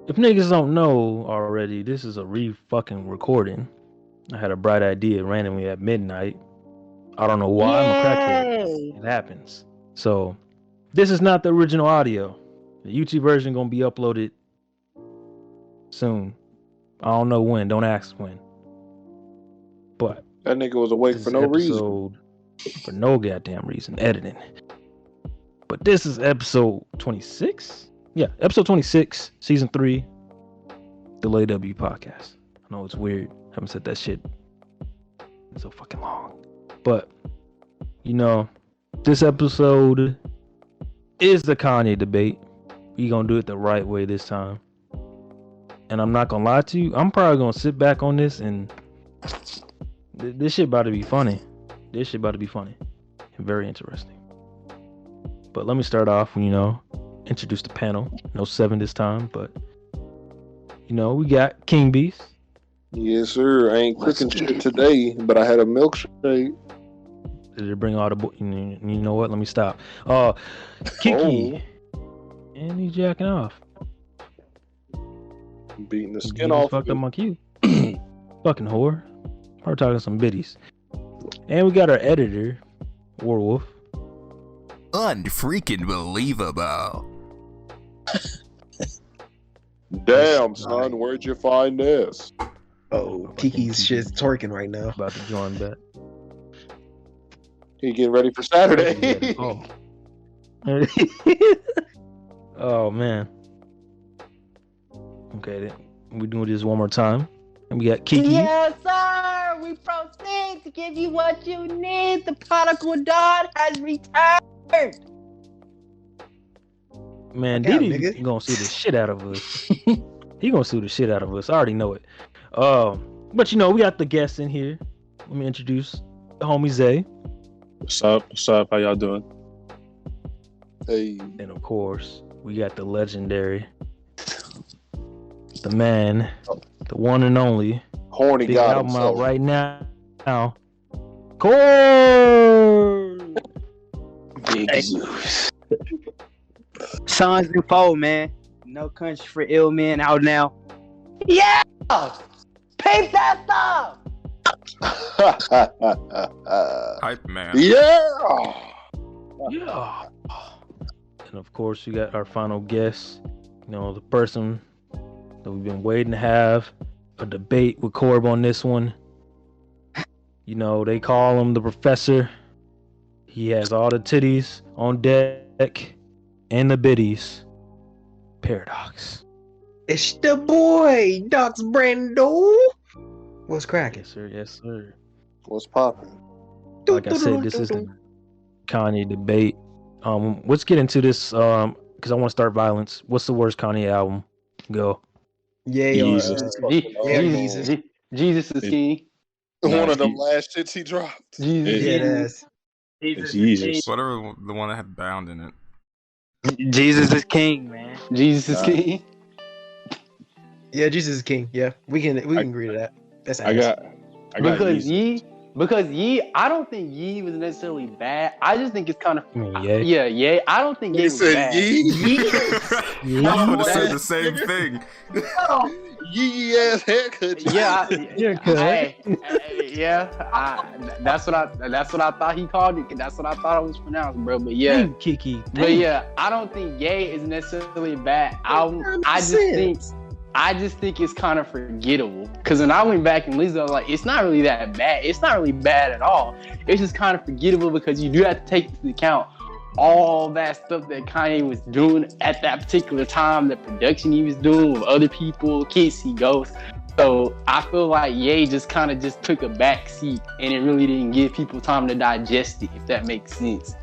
If niggas don't know already, this is a re-fucking recording. I had a bright idea randomly at midnight. I don't know why. I'm a crackhead. It happens. So, this is not the original audio. The YouTube version gonna be uploaded soon. I don't know when. Don't ask when. But that nigga was awake for no reason. For no goddamn reason. Editing. But this is episode 26. Yeah, episode 26, season 3, Delay W podcast. I know it's weird. I haven't said that shit in so fucking long. But, you know, this episode is the Kanye debate. We gonna do it the right way this time. And I'm not gonna lie to you, I'm probably gonna sit back on this and this shit about to be funny. This shit about to be funny and very interesting. But let me start off, introduce the panel. No 7 this time, but we got King Beast. Yes, sir. I ain't cooking shit today, but I had a milkshake. Did it bring all the you know what? Let me stop. Kiki. And he's jacking off. Beating the skin off. Fucked up my cue. Fucking whore. We're talking some biddies. And we got our editor, Warwolf. Unfreaking believable. Damn, son, where'd you find this? Oh, Kiki's shit's twerking right now. About to join that. He getting ready for Saturday. Oh. Oh man. Okay, then we doing this one more time. And we got Kiki. Yes, sir. We proceed to give you what you need. The prodigal daughter has returned. Man, Diddy gonna sue the shit out of us. He gonna sue the shit out of us. I already know it. But we got the guests in here. Let me introduce the homie Zay. What's up? What's up? How y'all doing? Hey. And of course, we got the legendary, the man, the one and only, horny big god album himself. out right now. Corbin. Big Zeus. Sons and foe, man. No country for ill men out now. Yeah! Paint that stuff! Hype man. Yeah! Yeah. And of course, we got our final guest, the person that we've been waiting to have a debate with Corb on this one. They call him the professor. He has all the titties on deck and the biddies. Paradox. It's the boy, Docs Brando. What's cracking? Yes, sir. Yes, sir. What's popping? Like I said, this is the Kanye debate. Let's get into this because I want to start violence. What's the worst Kanye album? Go. Yeah, Jesus. Jesus is king. One of them last shits he dropped. Jesus. It's Jesus. Whatever the one that had Bound in it. Jesus is king, man. Jesus is king. Yeah, Jesus is king. Yeah, we can agree to that. That's I got because Ye, I don't think Ye was necessarily bad. I just think it's kind of yeah. I don't think Ye was bad. Ye I would have said the same thing. Yee ass haircut. Yeah, that's what I thought he called it. That's what I thought it was pronounced, bro. But yeah, Kiki. But yeah, I don't think Ye is necessarily a bad album. I just think it's kind of forgettable. Because when I went back and listened, I was like, it's not really that bad. It's not really bad at all. It's just kind of forgettable because you do have to take into account all that stuff that Kanye was doing at that particular time, the production he was doing with other people, Kids See Ghosts. So I feel like Ye just kind of just took a back seat and it really didn't give people time to digest it, if that makes sense.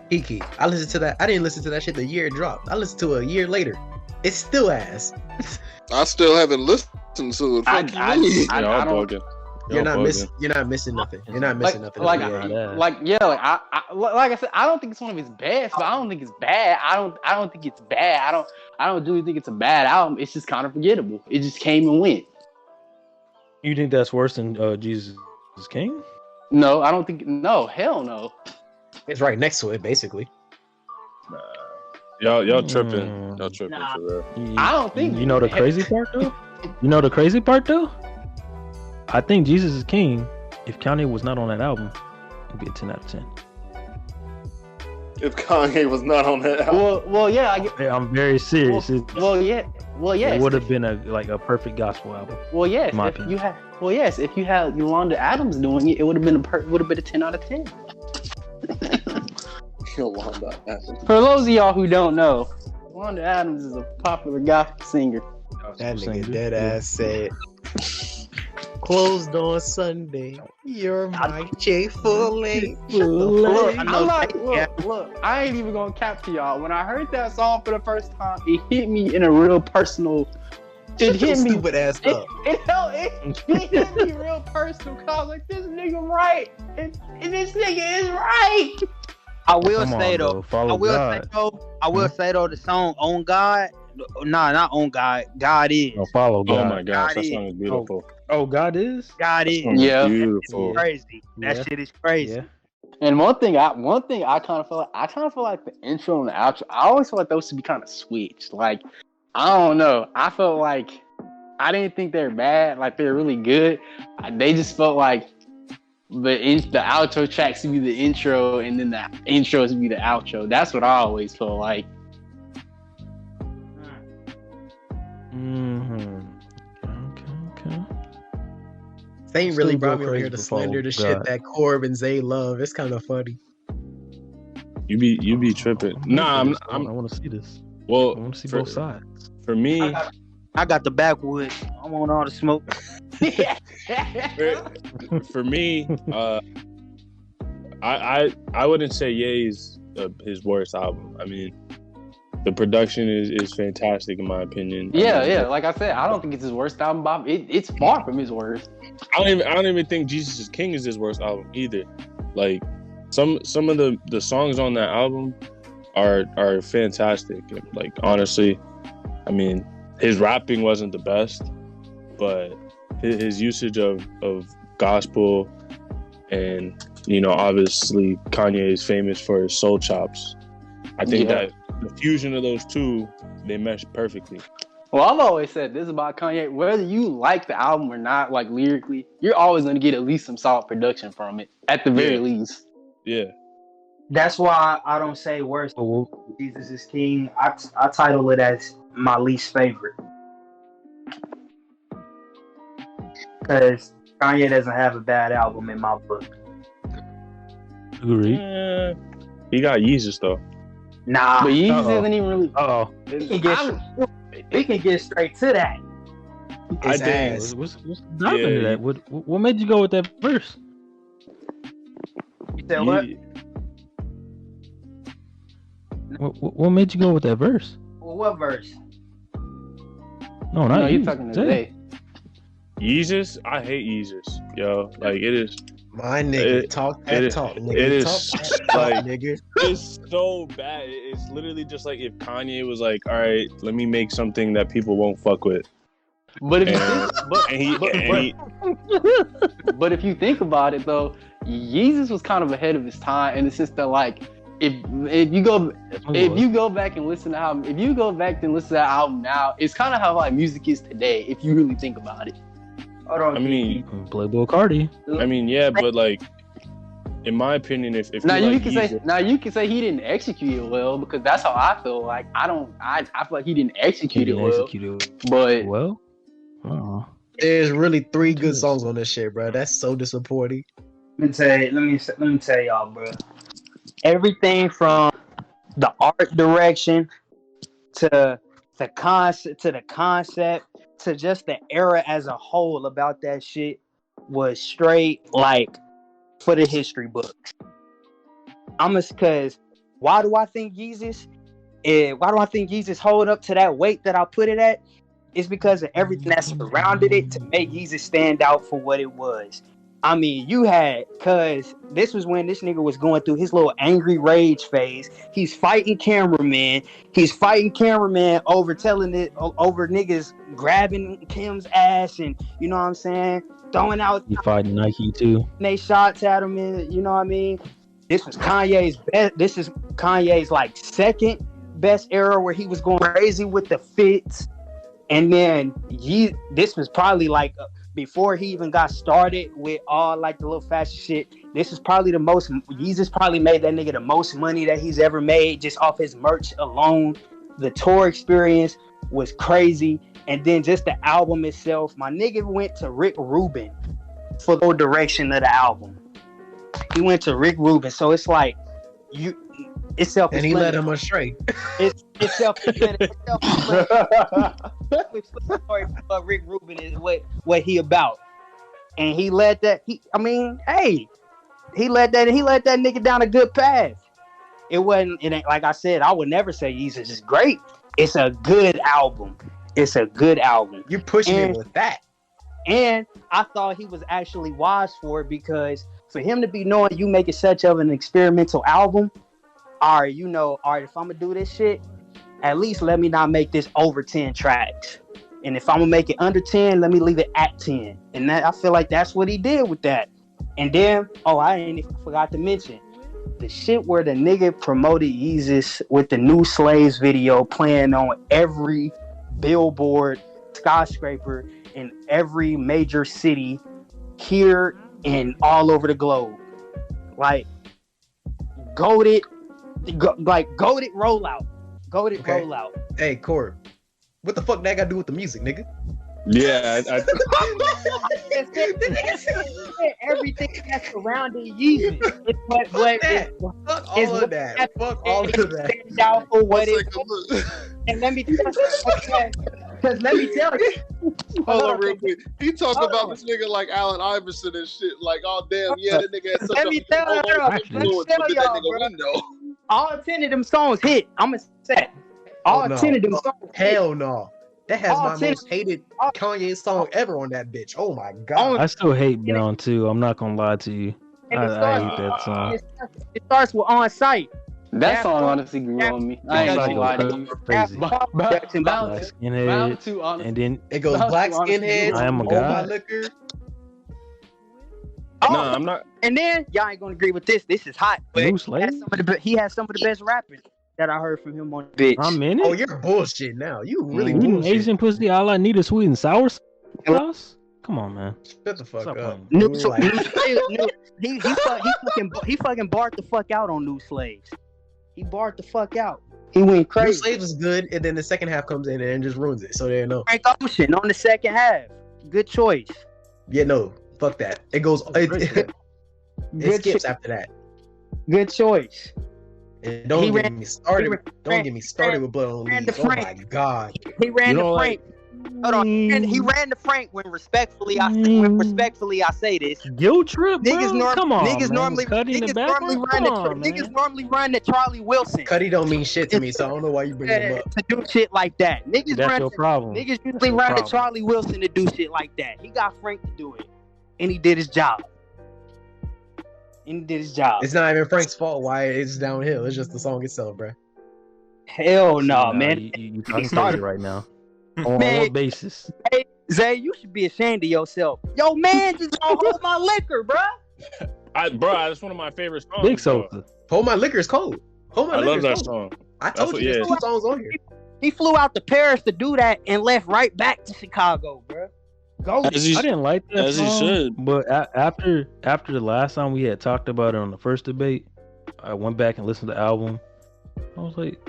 Kiki, I listened to that. I didn't listen to that shit the year it dropped. I listened to it a year later. It's still ass. I still haven't listened to it. You're not missing nothing. You're not missing nothing. Like I said, I don't think it's one of his best, but I don't think it's bad. I don't think it's bad. I don't really think it's a bad album. It's just kind of forgettable. It just came and went. You think that's worse than Jesus is King? No, I don't think. No, hell no. It's right next to it, basically. Y'all tripping. Y'all tripping Nah. for real. I don't think You know the crazy part though? You know the crazy part though? I think Jesus is King. If Kanye was not on that album, it'd be a 10 out of 10. If Kanye was not on that album. Well, yeah. I'm very serious. Well, yeah. It would have been a perfect gospel album. Well, yes. in my If opinion. you had Yolanda Adams doing it, it would have been a 10 out of 10. Yolanda Adams. For those of y'all who don't know, Yolanda Adams is a popular gospel singer. That nigga dead ass said, closed on Sunday. You're my Chick-fil-A. Look, I ain't even gonna cap to y'all. When I heard that song for the first time, it hit me in a real personal. It hit me stupid ass up. It hit me real personal. Cause I was like, this nigga right, and this nigga is right. I will Come on, say bro. though. Follow God. I will say though. The song "On God." Nah, not "On God." God is. No, follow God. Oh my gosh, God that song is beautiful. Oh, God is? God is. Yeah. Beautiful. It's crazy. That Yeah. shit is crazy. Yeah. And one thing I kind of feel like the intro and the outro. I always feel like those should be kind of switched. Like, I don't know. I felt like I didn't think they're bad. Like they're really good. They just felt like the outro tracks to be the intro, and then the intro to be the outro. That's what I always feel like. Mm-hmm. Okay. They ain't really Still brought go me on here crazy to before slander the God. shit that Corbin Zay love. It's kind of funny. You be tripping. Nah, I want to see this. I well want to see for, both sides. for me. I got the backwoods. I want all the smoke. For me, I wouldn't say Ye's his worst album. I mean, the production is fantastic in my opinion. Yeah. Like I said, I don't think it's his worst album, Bob. It's far from his worst. I don't even think Jesus is King is his worst album either. Like some of the songs on that album are fantastic. Like honestly, I mean, his rapping wasn't the best, but his usage of gospel and, you know, obviously Kanye is famous for his soul chops. I think that the fusion of those two, they mesh perfectly. Well, I've always said this about Kanye. Whether you like the album or not, like lyrically, you're always going to get at least some solid production from it, at the very least. Yeah. That's why I don't say worst. Jesus is King. I title it as my least favorite. Because Kanye doesn't have a bad album in my book. Agree. He got Yeezus though. Nah. But Yeezus isn't even really... We can get straight to that. I think. What's dropping to that? What made you go with that verse? You said what? What made you go with that verse? Well, what verse? No, not you're you. talking today. Yeezus, I hate Yeezus, yo. Like it is. My nigga, talk that talk, nigga. It is talk that talk, like nigga. It's so bad. It's literally just like if Kanye was like, "All right, let me make something that people won't fuck with." But if but if you think about it though, Yeezus was kind of ahead of his time in the sense that like if you go back and listen to that album now, it's kind of how like music is today if you really think about it. Hold on. I mean, Playboy Cardi. I mean, yeah, but like, in my opinion, if now you you like can Yeezus, you can say he didn't execute it well because that's how I feel. Like I feel like he didn't execute it well. But well, There's really 3 good songs on this shit, bro. That's so disappointing. Let me tell y'all, bro. Everything from the art direction to the concept to just the era as a whole about that shit was straight like for the history books. Cause why do I think Yeezus hold up to that weight that I put it at? It's because of everything that surrounded it to make Yeezus stand out for what it was. I mean, cause this was when this nigga was going through his little angry rage phase. He's fighting cameraman. Over niggas grabbing Kim's ass and, you know what I'm saying? Throwing out. He fighting Nike too. They shots at him and, you know what I mean? This is Kanye's like second best era where he was going crazy with the fits. And then this was probably like before he even got started with all like the little fashion shit. This is probably the most, Yeezus probably made that nigga the most money that he's ever made just off his merch alone. The tour experience was crazy. And then just the album itself, my nigga went to Rick Rubin for the whole direction of the album. He went to Rick Rubin. So it's like, it's self-explanatory. And he led him astray. It's self-explanatory. But Rick Rubin is what he about, and he led that. He led that nigga down a good path. It ain't like I said. I would never say Yeezus is great. It's a good album. You're pushing it with that. And I thought he was actually wise for it, because for him to be knowing you making such of an experimental album, all right, if I'm gonna do this shit, at least let me not make this over 10 tracks. And if I'm gonna make it under 10, let me leave it at 10. And I feel like that's what he did with that. And then, I forgot to mention the shit where the nigga promoted Yeezus with the New Slaves video playing on every billboard, skyscraper in every major city here and all over the globe. Like, goated rollout. Rollout. Hey, Corb, what the fuck that got to do with the music, nigga? Yeah, everything that's surrounding Yeezus. It's Fuck all of that. Stand out for what it is. And let me tell you. Hold on real quick. He talking about this nigga like Allen Iverson and shit. Like, oh damn, yeah, that nigga had such Let me tell y'all, bro. All 10 of them songs hit. I'm gonna say all 10 of them songs. Hell no. That has my most hated Kanye song ever on that bitch. Oh my god. I still hate Bound too. I'm not gonna lie to you. I hate that song. It starts with On Sight. That song honestly grew on me. I ain't gonna lie to you. Crazy. Black Skinhead, and then it goes Black Skinhead, I Am a God. My Liquor. No, I'm not. And then y'all ain't gonna agree with this. This is hot. But he has some of the best rappers that I heard from him on the bitch. I'm in it. Oh, you're bullshit now. You really bullshit. bullshit. Asian pussy, all I need is sweet and sour sauce. Come on, man. Shut the fuck up. He fucking barred the fuck out on New Slaves. He barred the fuck out. He went crazy. New Slaves is good, and then the second half comes in and just ruins it. So there you know. Frank Ocean on the second half. Good choice. Yeah, no, fuck that. It goes. It skips after that. Good choice. And don't get me started with Blood on Leaves. Oh my god. He ran to Frank. Hold on. He ran to Frank when respectfully I say this. Guilt trip, bro. Niggas normally run to Charlie Wilson. Cuddy don't mean shit to me, so I don't know why you bring him up. To do shit like that. Niggas usually run to Charlie Wilson to do shit like that. He got Frank to do it. And he did his job. It's not even Frank's fault why it's downhill. It's just the song itself, bro. Hell no, man. You started right now. On what basis? Hey, Zay, you should be ashamed of yourself. Yo, man, just don't hold my liquor, bro. That's one of my favorite songs. Big Sosa. Hold My Liquor is cold. I love that song. I told you there's 2 songs on here. He flew out to Paris to do that and left right back to Chicago, bro. I didn't like that as song, he should. But after the last time we had talked about it on the first debate, I went back and listened to the album. I was like,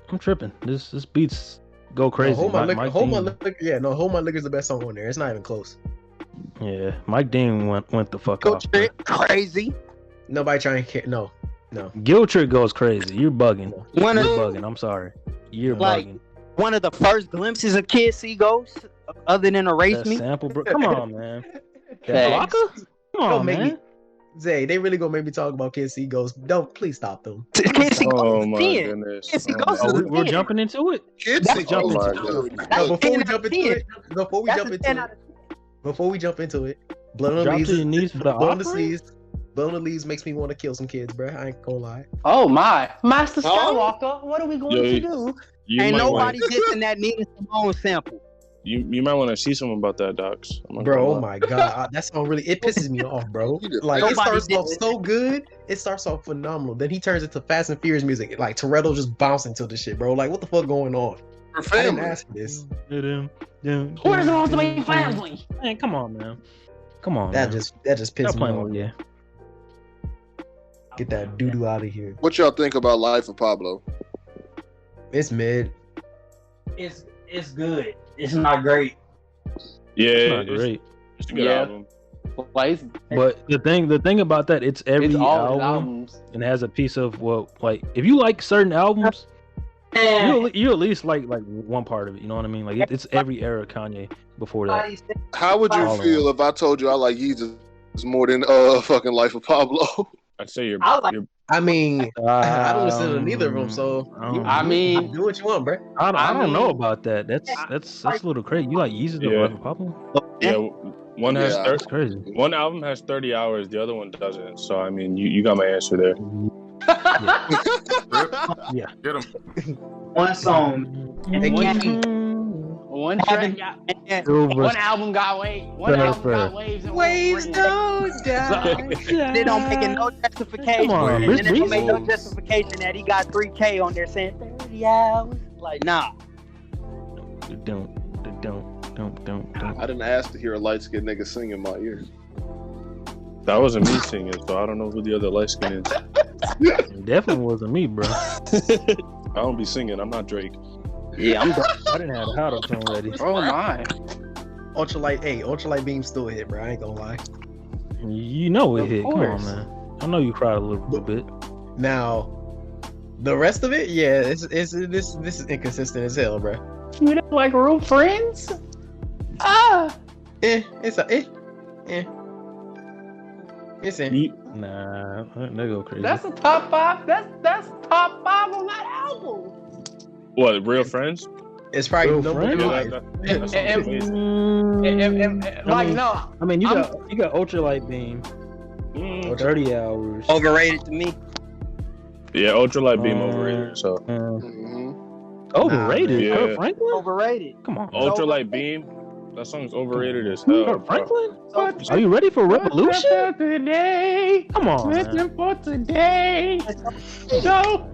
I'm tripping. This beats go crazy. Hold My Liquor. Yeah, no, Hold My Liquor is the best song on there. It's not even close. Yeah, Mike Dean went the fuck off. Crazy. Nobody trying to care. No. Guilt Trip goes crazy. You're bugging. You're bugging. I'm sorry. You're bugging. One of the first glimpses of Kid C Ghost, other than Erase Me. Sample, bro. Come on, man. Come on, man. Zay, they really gonna make me talk about Kid C Ghost. Don't please stop them. Kid C Ghost oh my goodness. Kid C Ghost is we're jumping into it. Kid C Ghost. Before we jump into it, Blood on the Leaves makes me want to kill some kids, bro. I ain't gonna lie. Oh my, Master Skywalker, what are we going to do? Ain't nobody dissing that Nina Simone sample. You might want to see something about that, Docs. Bro, oh my god, that song really it pisses me off, bro. Like it starts off so good, it starts off phenomenal. Then he turns into Fast and Furious music, like Toretto just bouncing to the shit, bro. Like what the fuck going on? I didn't ask for this. Where's the ultimate family? Man, come on, man. Come on. That man. just pissed me off. Yeah. Get that doo doo out of here. What y'all think about Life of Pablo? It's mid. It's good. It's not great. Yeah, It's not great. It's a good album. Like, But the thing about that, it's every it's all his album albums. and has a piece of like if you like certain albums, you at least like one part of it. You know what I mean? Like it's every era of Kanye before that. How would you All feel if I told you I like Yeezus more than fucking Life of Pablo? I'd say you're. I mean, I don't listen to neither of them, so I mean, do what you want, bro. I don't know about that. That's a little crazy. You like Yeezus Yeah. or Life of Pablo? Yeah, one has That's crazy. one album has 30 hours, the other one doesn't. So I mean, you got my answer there. Yeah. Get him. One song. one track one album got waves. One album got waves. And Waves one don't die. They don't make no justification. Come on, and Miss they don't make no Reese. justification that he got 3K on there saying 30 hours. Like, nah. Don't. I didn't ask to hear a light skinned nigga sing in my ear. That wasn't me singing, so I don't know who the other light skin is. It definitely wasn't me, bro. I don't be singing. I'm not Drake. Yeah, I'm I didn't have the auto tune ready. Oh my! Ultralight beam still hit, bro. I ain't gonna lie. You know it Of hit. Come course. on, man. I know you cried a little bit. Now, the rest of it, yeah, this is inconsistent as hell, bro. You know, like real friends. Ah, It's in. Nah, they go crazy. that's a top five. That's top five on that album. What? Real friends? It's probably Real number friends? five. That song's amazing. Like no, I mean, you got Ultralight Beam, 30 hours. overrated to me. Yeah, Ultralight Beam overrated. So Overrated. Yeah. Kurt Franklin? Overrated. Come on. Ultralight Beam, that song's overrated as hell. Kurt bro. Franklin? Are you ready for Revolution? today. Come on, man. Listen for today. So.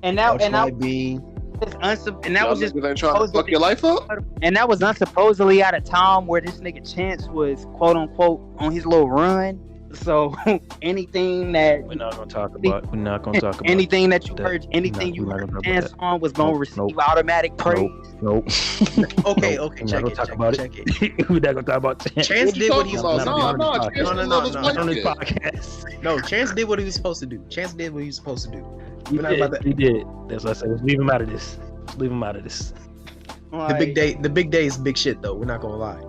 And that Ultralight beam. was just Niggas ain't trying to fuck your life up? and that was unsupposedly at a time where this nigga Chance was quote unquote on his little run. So anything that We're not gonna talk about. anything that you that. heard, anything you We're not heard gonna talk Chance about on was gonna Nope, receive nope. automatic praise. Nope. Okay, Nope. okay, We're check not gonna it, talk check about it, check it. We're not gonna talk about Chance did what he was talking supposed about? to do. No, Chance No, is no, on this podcast. podcast. No, Chance did what he was supposed to do. Chance did what he was supposed to do. He We're not about that. did. That's what I said. Let's leave him out of this. The big day is big shit though. We're not gonna lie.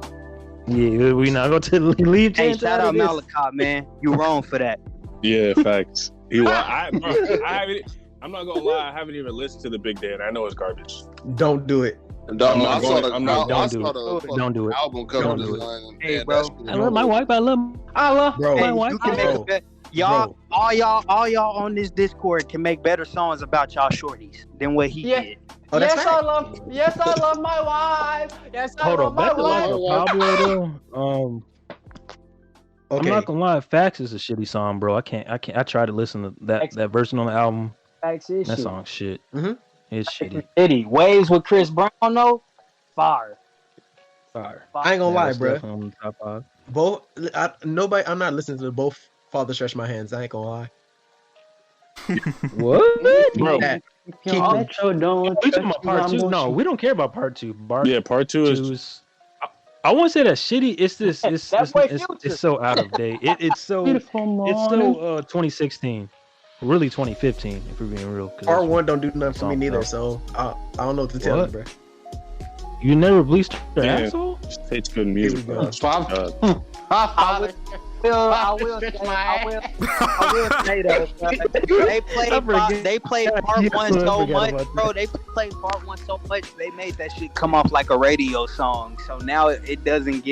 Yeah, we not going to leave. Hey, Chance shout out out of this. Malachi, man. You wrong for that. Yeah, facts. I haven't. I'm not gonna lie. I haven't even listened to the Big Day, and I know it's garbage. Don't do it. Dog, I saw the I'm not- don't do it. fucking Don't do it. album cover Don't do it. design. Hey, and bro. that's- I love my wife. I love. Bro, Hey, wife. you can bro. make a bet. Y'all, all y'all on this Discord can make better songs about y'all shorties than what he Yeah. did. Oh, that's Yes, right. I love my wife. Yes, I Hold love on, my back to Life wife. of Pablo though. I'm Okay. not gonna lie, Facts is a shitty song, bro. I can't. I tried to listen to that version on the album. That song shit. Mhm. It's shitty. City Waves with Chris Brown though, fire. Fire. I ain't gonna lie, that's bro. definitely on the top five. Both. I'm not listening to both. Father Stretch My Hands. I ain't gonna lie. What? Bro, That- Don't We talking about part two? No, we don't care about part two. yeah, part two is. Two's- I won't say that shitty. It's this. That's way It's Future. so out of date. It's so 2016. Really 2015, if we're being real. 'cause Part one don't do nothing for me Song, neither. no. So I don't know what to tell you, What? bro. You never bleached your Yeah. asshole? It's good music, Here we bro. go. God. I will say though, bro, they played part one so much, bro. They played part one so much, they made that shit come off like a radio song. So now it doesn't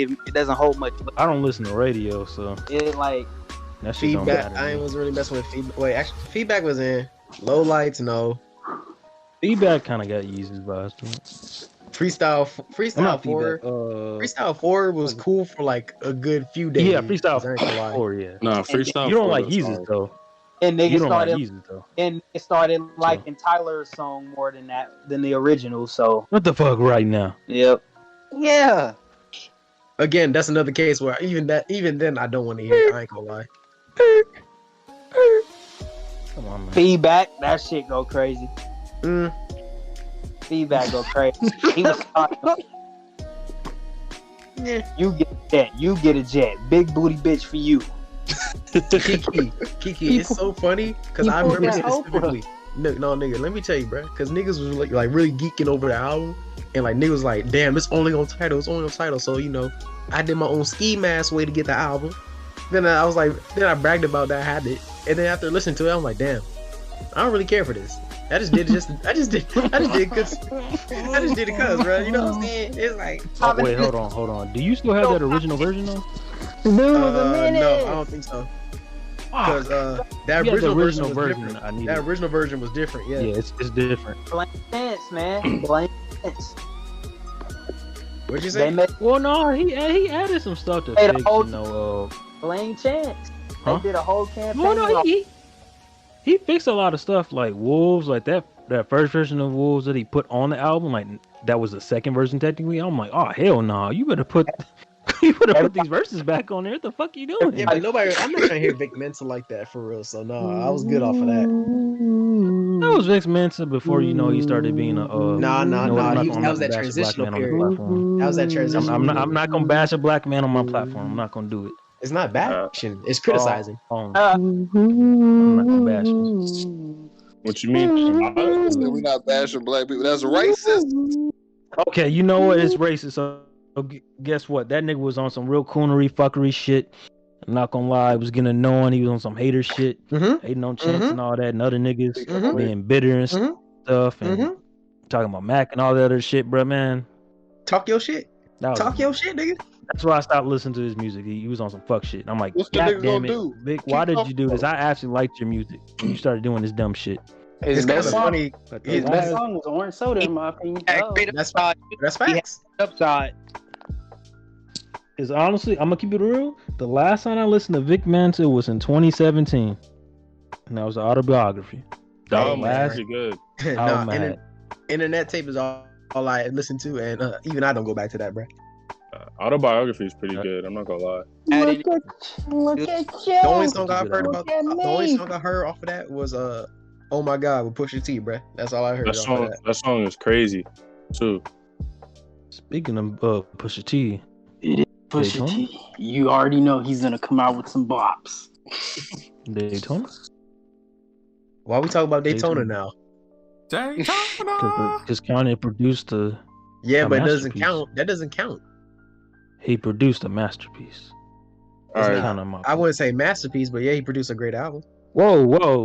hold much. I don't listen to radio, so It like that shit don't Feedback. matter. I was really messing with feedback. Wait, actually, feedback was in. Low lights, no. Feedback kind of got Yeezus vibes to it. Freestyle Not 4. feedback. Freestyle 4 was cool for like a good few days. Yeah, Freestyle I ain't gonna lie. 4, yeah. Nah, freestyle. You don't 4 like was Yeezus hard. though. And You niggas don't like started Yeezus though. and it started liking Tyler's song more than the original. So What the fuck right now? yep. Yeah. Again, that's another case where even then I don't want to hear it. I ain't gonna lie. Come on, man. Feedback, that shit go crazy. Mm. Feedback go crazy. He was Yeah. You get a jet. You get a jet. Big booty bitch for you. Kiki, it's so funny because I remember specifically. No, nigga, let me tell you, bro. Because niggas was like really geeking over the album, and like niggas was like, damn, it's only on title. So I did my own ski mask way to get the album. Then I was like, I bragged about that, I had it, and then after listening to it, I'm like, damn, I don't really care for this. I just did it because, bro. You know what I'm saying? It's like, Oh, wait, hold on. Do you still have that original version though? no, I don't think so. Because that You had the original version was version different. I needed. That original version was different. Yeah. Yeah, it's different. Blank chance, man. Blank chance. What'd you They say? made Well, no, he added some stuff to Hey, the fix, whole- blank chance. Huh? They did a whole campaign. Well, no, he fixed a lot of stuff like Wolves, like that first version of Wolves that he put on the album, like that was the second version technically. I'm like, oh hell no, you better put these verses back on there. What the fuck you doing? Yeah, but I'm not trying to hear Vic Mensa like that for real. So no, I was good off of that. That was Vic Mensa before he started being a Nah. that That was that transitional period. That was that transition. I'm not gonna bash a black man on my platform. I'm not gonna do it. It's not bashing. It's criticizing. I'm not gonna bash him. What you mean? We're not bashing black people. That's racist. Okay, you know what? It's racist. So guess what? That nigga was on some real coonery, fuckery shit. I'm not gonna lie, it was getting annoying. He was on some hater shit, hating on Chance and all that, and other niggas being bitter and stuff, and talking about Mac and all that other shit, bro, man. Talk your shit. Talk your shit, nigga. That's why I stopped listening to his music. He was on some fuck shit. I'm like, What's the God nigga damn gonna it, do? Vic, why did you do this? I actually liked your music. You started doing this dumb shit. His best song, funny. his best song was Orange Soda, in my opinion. That's facts. Upside. Is honestly, I'm gonna keep it real. The last time I listened to Vic Mensa was in 2017, and that was the autobiography. Oh, man, pretty good. Internet tape is all I listen to, and even I don't go back to that, bro. Autobiography is pretty good. I'm not gonna lie. Look at you. The only song I heard off of that was "Oh My God" with Pusha T, bro. That's all I heard. That song is crazy too. Speaking of Pusha T, Pusha T, you already know he's gonna come out with some bops. Daytona. Why we talking about Daytona now? Daytona. Because Kanye produced a but it doesn't masterpiece. count. That doesn't count. He produced a masterpiece. All right. I wouldn't say masterpiece, but yeah, he produced a great album. Whoa! What you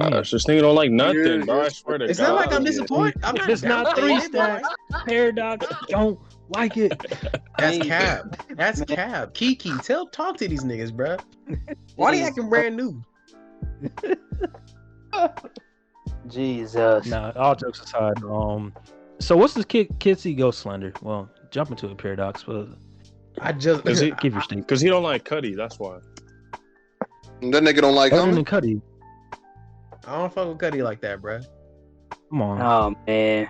mean? This nigga don't like nothing, bro. I swear to God. It's not like I'm disappointed. It's not 3 stacks. Paradox don't like it. That's Cab. That's Cab. Kiki, talk to these niggas, bro. Why they acting brand new? Jesus. Nah, all jokes aside. So what's this Kid See Ghost Slender? Well, jump into a Paradox, but I just give your statement. Because he don't like Cudi, that's why. That nigga don't like Other him. than Cudi. I don't fuck with Cudi like that, bro. Come on. Oh man.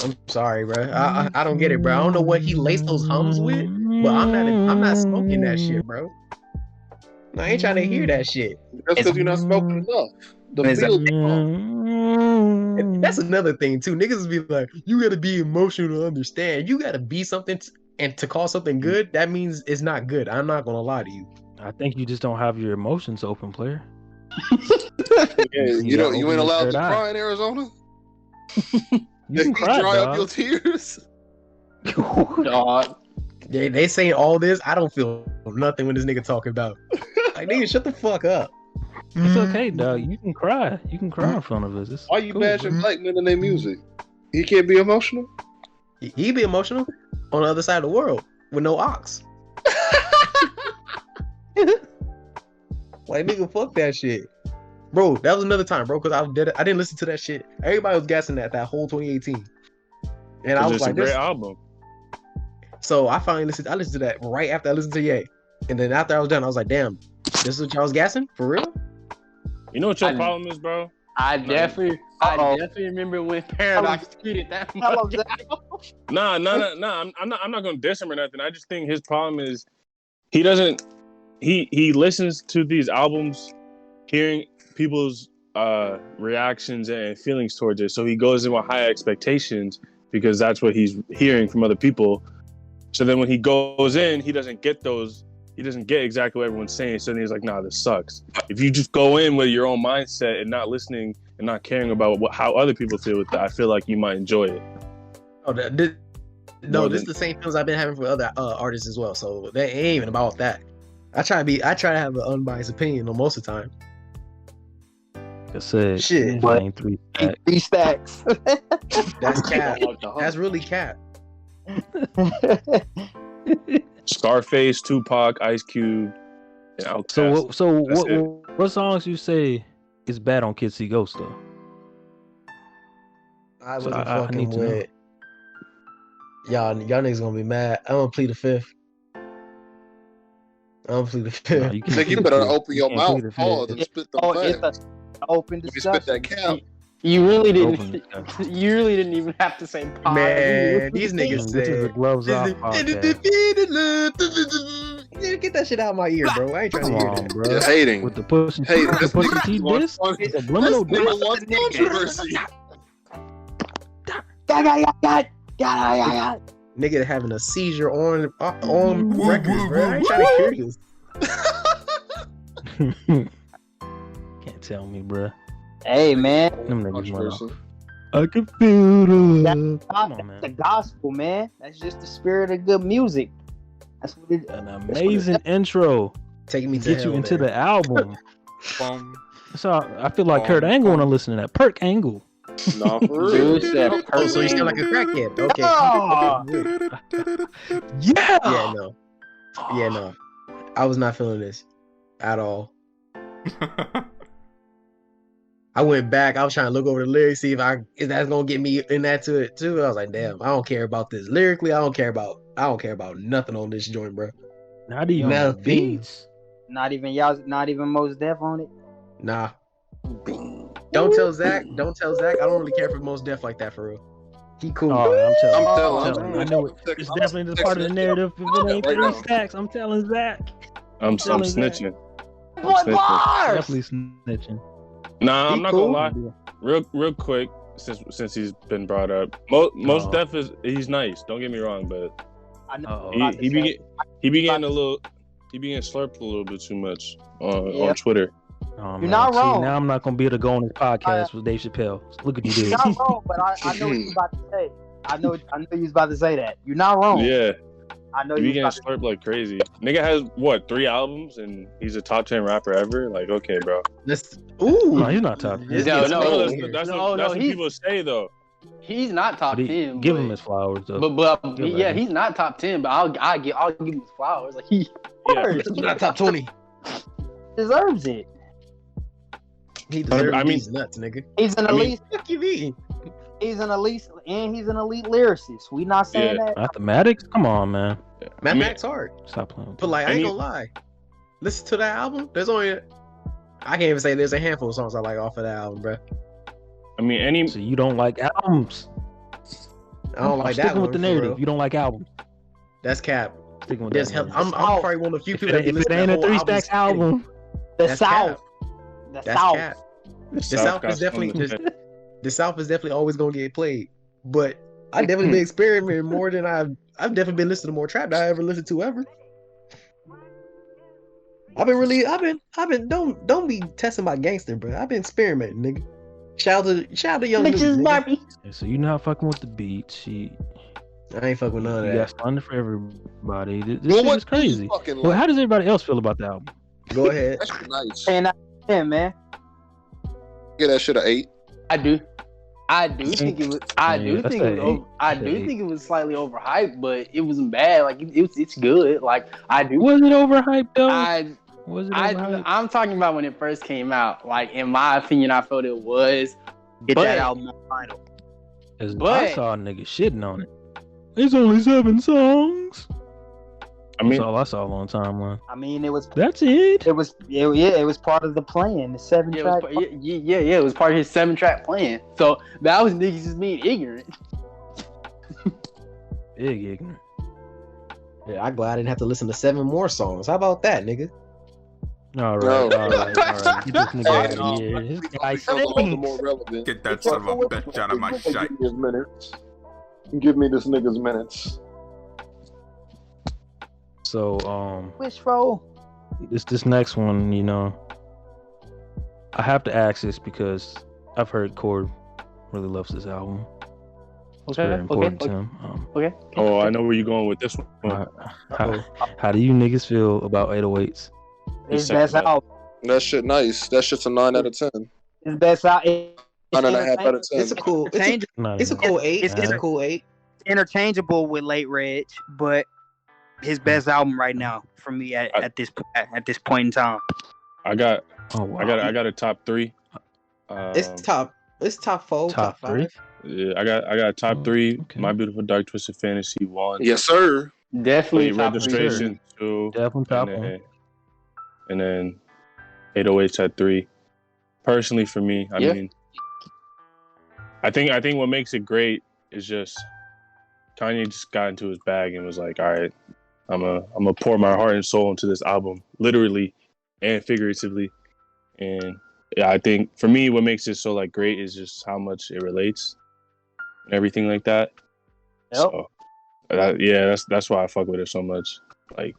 I'm sorry, bro. I don't get it, bro. I don't know what he laced those hums with, but I'm not smoking that shit, bro. No, I ain't trying to hear that shit. That's because you're not smoking enough. And that's another thing too. Niggas be like, you gotta be emotional to understand. You gotta be something, and to call something good, that means it's not good. I'm not gonna lie to you. I think you just don't have your emotions open, player. You ain't allowed to cry in Arizona. You can cry, dry dog. up your tears. Dog. They saying all this. I don't feel nothing when this nigga talking about. Like, nigga, shut the fuck up. It's okay, dog. You can cry. You can cry in front of us. It's Why you cool, bashing bro. black men in their music? He can't be emotional. He be emotional on the other side of the world with no ox. Like, nigga, fuck that shit. Bro, that was another time, bro, because I didn't listen to that shit. Everybody was gassing that whole 2018. And I was it's like, a great this. album. So I finally listened. I listened to that right after I listened to Ye. And then after I was done, I was like, damn, this is what y'all was gassing? For real? You know what your problem is, bro? I definitely remember when Paradox tweeted that. Nah. I'm not gonna diss him or nothing. I just think his problem is he doesn't. He listens to these albums, hearing people's reactions and feelings towards it. So he goes in with high expectations because that's what he's hearing from other people. So then when he goes in, he doesn't get exactly what everyone's saying. So then he's like, nah, this sucks. If you just go in with your own mindset and not listening and not caring about how other people feel with that, I feel like you might enjoy it. Oh, this is the same feelings I've been having for other artists as well. So they ain't even about that. I try to have an unbiased opinion on most of the time. I said, shit, but 3 stacks. 3 stacks. That's cap. That's really cap. Scarface, Tupac, Ice Cube, and Outkast. So what songs you say is bad on Kids See Ghosts though? I wasn't fucking with y'all niggas gonna be mad. I'm gonna plead the fifth. No, you better open your mouth, pause, and spit the it's an open discussion. Spit that cap. You really didn't. You really didn't even have to say pause. Man, these niggas said gloves off. Get that shit out of my ear, bro. I ain't trying to hear that, bro. You're hating. With the push and T disc, subliminal disc. Controversy. Nigga having a seizure on record, bro. I ain't trying to hear this. Can't tell me, bro. Hey, man. I can feel it. That's the gospel, man. That's just the spirit of good music. That's what it is. An amazing intro. Taking me to get hell, you into man. the album. So I feel like Kurt Angle want to listen to that. Perk Angle. No, for real. Oh, so you sound like a crackhead. Okay. Yeah. Yeah, no. I was not feeling this at all. I went back. I was trying to look over the lyrics, see if that's gonna get me in that to it too. I was like, damn, I don't care about this lyrically. I don't care about nothing on this joint, bro. Not even nothing. Beats. Not even y'all. Not even Mos Def on it. Nah. Don't tell Zach. I don't really care for Mos Def like that for real. He cool. Oh, I'm telling. telling. I know it's definitely the part of the narrative. If it ain't 3 stacks, I'm telling Zach. I'm snitching. Definitely snitching. Nah, I'm not gonna lie. Real quick, since he's been brought up, Mos Def he's nice. Don't get me wrong, but I know he be getting slurped a little bit too much on Twitter. Oh, you're not wrong. Now I'm not gonna be able to go on this podcast with Dave Chappelle. Look what you did. You're not wrong, but I know what you're about to say. I know you was about to say that. You're not wrong. Yeah. I know he you be getting slurped like crazy. Nigga has 3 albums and he's a top 10 rapper ever. Like, okay, bro. No, he's not top 10. That's what people say though. He's not top 10. Give him his flowers though. But he's not top 10. But I'll give him his flowers. Like he's not top 20. Deserves it. He deserves these nuts, nigga. He's an elite. What you mean? He's an elite, and he's an elite lyricist. We not saying that. Mathematics? Come on, man. Mathematics hard. Stop playing. But like, I ain't gonna lie. Listen to that album. There's only I can't even say there's a handful of songs I like off of that album, bro. I mean, So you don't like albums? I don't like that one. Sticking with the narrative. You don't like albums. That's cap. Sticking with that. I'm probably one of the few people that if it ain't a 3 stacks album. The South. That's cap. The South is definitely always gonna get played. But I definitely been experimenting more than I've definitely been listening to more trap than I ever listened to ever. I've been don't be testing my gangster, bro. I've been experimenting, nigga. Shout out to young bitches, Barbie. So you not fucking with the beats. I ain't fucking with none of that. You got fun for everybody. This shit is crazy. Well, how does everybody else feel about the album? Go ahead. That's nice. 10 out of 10, man. Get that shit an 8. I do think it was. I do think it was slightly overhyped, but it wasn't bad. Like it's good. Like I do. Was it overhyped though? I'm talking about when it first came out. Like in my opinion, I felt it was. Get that album on vinyl. I saw niggas shitting on it. It's only 7 songs. I mean, that's all I saw on timeline. I mean, it was. That's it. It was part of the plan. The 7-track. It was part of his 7-track plan. So that was niggas just being ignorant. Big ignorant. Yeah, I'm glad I didn't have to listen to 7 more songs. How about that, nigga? All right. Get this nigga out of here. This guy more relevant. Get that son of a bitch out of my sight. Give me this nigga's minutes. So, Which roll? This next one, you know, I have to ask this because I've heard Cord really loves this album. It's very important to him. Oh, I know where you're going with this one. How do you niggas feel about 808s? His best album. That shit nice. That shit's a 9 out of 10. His best album. 9.5 out of 10. It's a cool 8. It's a cool 8. Interchangeable with Late Reg, but his best album right now for me at this point in time. I got a top 3. It's top 4, top 5. Yeah, I got a top 3. Okay. My Beautiful Dark Twisted Fantasy 1. Yes, sir. Definitely top Registration 2. Definitely top 1. And then 808s at 3. Personally, for me, I mean, I think what makes it great is just Kanye just got into his bag and was like, all right, I'm gonna pour my heart and soul into this album, literally and figuratively. And yeah, I think for me, what makes it so like great is just how much it relates and everything like that. Yep. So that's why I fuck with it so much. Like,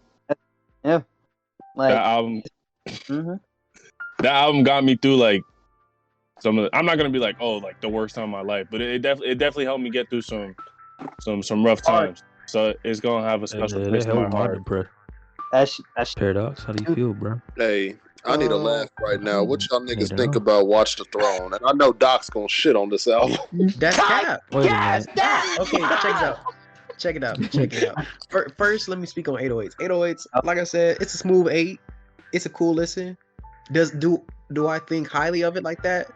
yeah, like that album. That album got me through like some of the, I'm not gonna be like, oh, like the worst time of my life, but it definitely helped me get through some rough times. So it's gonna have a special place in my heart. That's Paradox. How do you feel, bro? Hey, I need a laugh right now. What y'all niggas think about Watch the Throne? And I know Doc's gonna shit on this album. That's cap. Yes, okay, check it out. First, let me speak on 808s. 808s, like I said, it's a smooth 8. It's a cool listen. Do I think highly of it like that?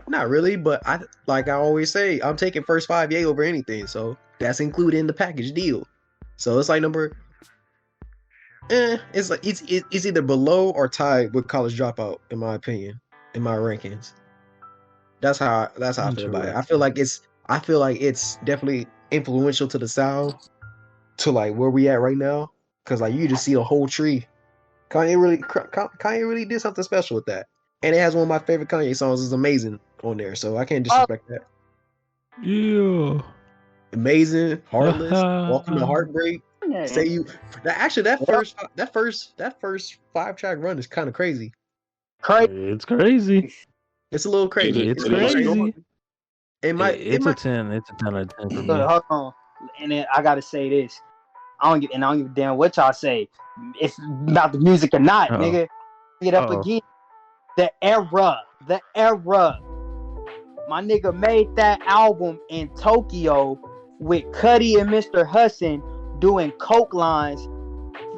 Not really, but I always say, I'm taking first 5 Ye over anything, so that's included in the package deal. So it's like it's like it's either below or tied with College Dropout, in my opinion, in my rankings. That's how I feel about it. I feel like it's definitely influential to the sound, to like where we at right now, because like you just see a whole tree. Kanye really did something special with that, and it has one of my favorite Kanye songs. Is Amazing on there, so I can't disrespect that. Yeah, Amazing, Heartless, Welcome to Heartbreak. Say you. That first 5-track run is kind of crazy. It's crazy. It's a little crazy. It's crazy. It's a 10. It's a 10 out of 10 for me. Hold on, and then I gotta say this. I don't give a damn what y'all say. It's about the music or not, nigga. Get up again. The era. My nigga made that album in Tokyo with Cudi and Mr. Hudson doing coke lines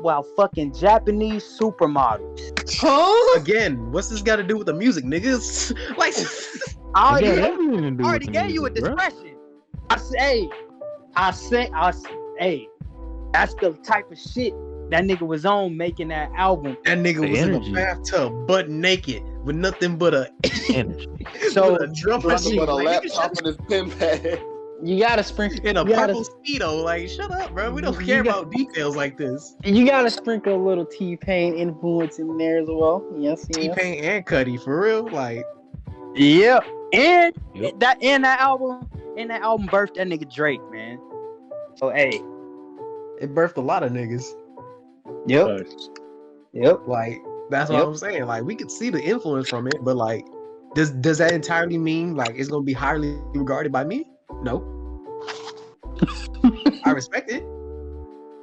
while fucking Japanese supermodels. Huh? Again, what's this got to do with the music, niggas? Like, I already gave you a discretion. I said, that's the type of shit that nigga was on making that album. That nigga was in a bathtub, butt naked, with nothing but a energy. So a drum machine, but a laptop in his pen pad. You gotta sprinkle in a purple speedo. Like, shut up, bro. We don't care about details like this. You gotta sprinkle a little T-Pain influence in there as well. Yes. T-Pain and Cudi, for real. Like, yeah, and that album birthed that nigga Drake, man. So hey, it birthed a lot of niggas. Yep. Like, that's what I'm saying. Like, we could see the influence from it, but like, does that entirely mean like it's gonna be highly regarded by me? No. I respect it.